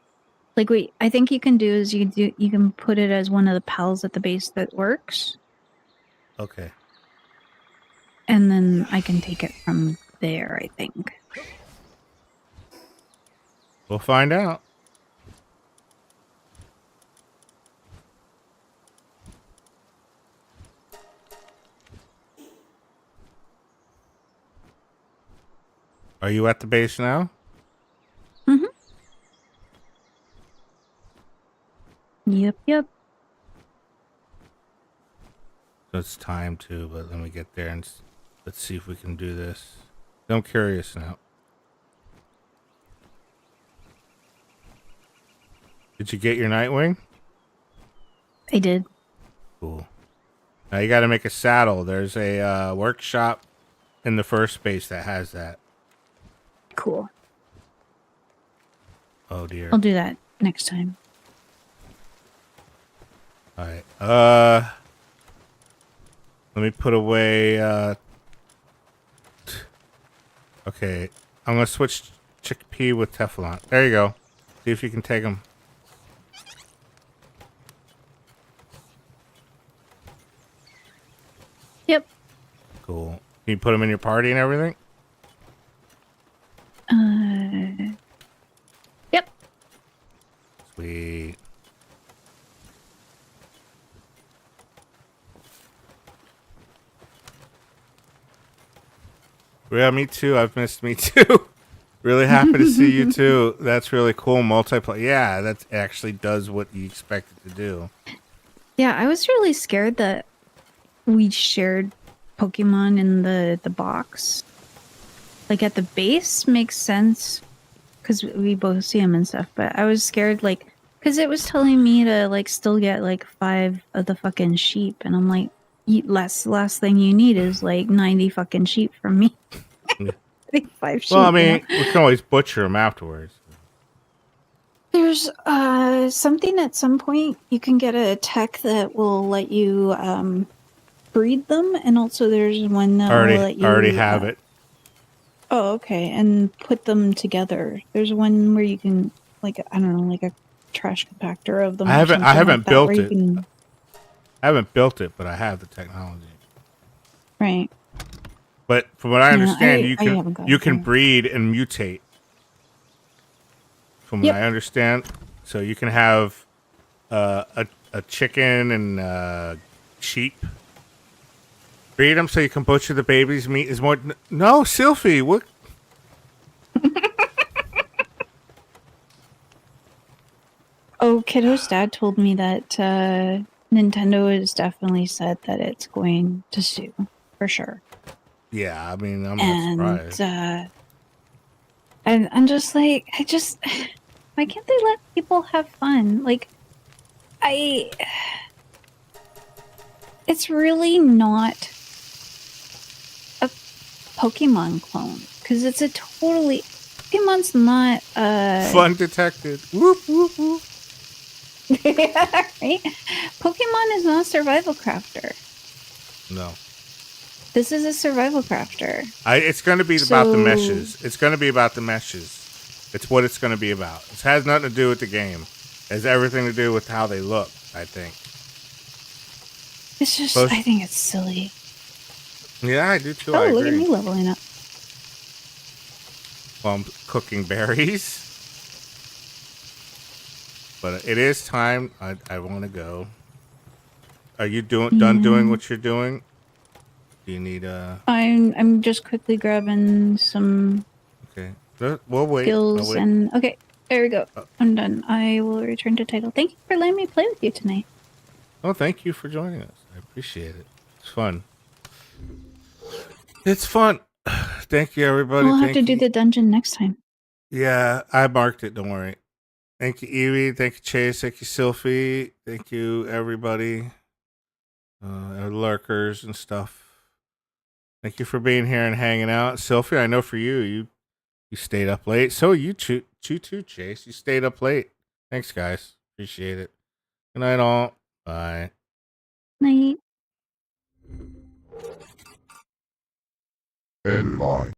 Like, wait, I think you can do is you can put it as one of the pals at the base that works, Okay. and then I can take it from there, I think. We'll find out. Are you at the base now? Mm-hmm. Yep. So it's time to, but let me get there and let's see if we can do this. I'm curious now. Did you get your Nightwing? I did. Cool. Now you got to make a saddle. There's a workshop in the first base that has that. Cool. Oh dear. I'll do that next time. All right. Let me put away Okay, I'm gonna switch chickpea with Teflon. There you go. See if you can take them. Yep. Cool. Can you put them in your party and everything? Yep. Sweet. Yeah, me too. I've missed me too. Really happy to see you too. That's really cool. Multiplayer. Yeah, that actually does what you expect it to do. Yeah, I was really scared that we shared Pokemon in the box. Like at the base makes sense because we both see them and stuff. But I was scared, like, because it was telling me to like still get like 5 of the fucking sheep, and I'm like, last thing you need is like 90 fucking sheep from me. Yeah. I think 5 sheep. Well, I mean, we can always butcher them afterwards. There's something at some point you can get a tech that will let you breed them, and also there's one that will let you Already have it. Oh, okay, and put them together. There's one where you can, like, I don't know, like a trash compactor of them. I haven't like built that, it. I haven't built it, but I have the technology. Right. But from what I understand, you can there. breed and mutate. From what I understand, so you can have a chicken and sheep. Breed them so you can butcher the baby's meat. Is more no, Sylphie. What? Oh, Kiddo's dad told me that Nintendo has definitely said that it's going to sue for sure. Yeah, I mean, I'm not surprised. And I'm just like, why can't they let people have fun? Like, it's really not a Pokemon clone because it's a totally Pokemon's not Fun detected. Whoop whoop whoop. right? Pokemon is not a survival crafter. No. This is a survival crafter. It's going to be about the meshes. It's going to be about the meshes. It's what it's going to be about. It has nothing to do with the game. It has everything to do with how they look, I think. It's just, I think it's silly. Yeah, I do too. Oh, I agree. look at me leveling up. While I'm cooking berries. But it is time. I want to go. Are you done doing what you're doing? Do you need I'm just quickly grabbing some Okay. We'll wait. skills and okay, there we go. I'm done. I will return to title. Thank you for letting me play with you tonight. Oh, thank you for joining us. I appreciate it. It's fun. It's fun. Thank you, everybody. We'll have to do the dungeon next time. Yeah, I marked it. Don't worry. Thank you, Evie. Thank you, Chase. Thank you, Sylphie. Thank you, everybody. Our lurkers and stuff. Thank you for being here and hanging out. Sylphie, I know for you stayed up late. So you too, Chase. You stayed up late. Thanks, guys. Appreciate it. Good night, all. Bye. Night. End line.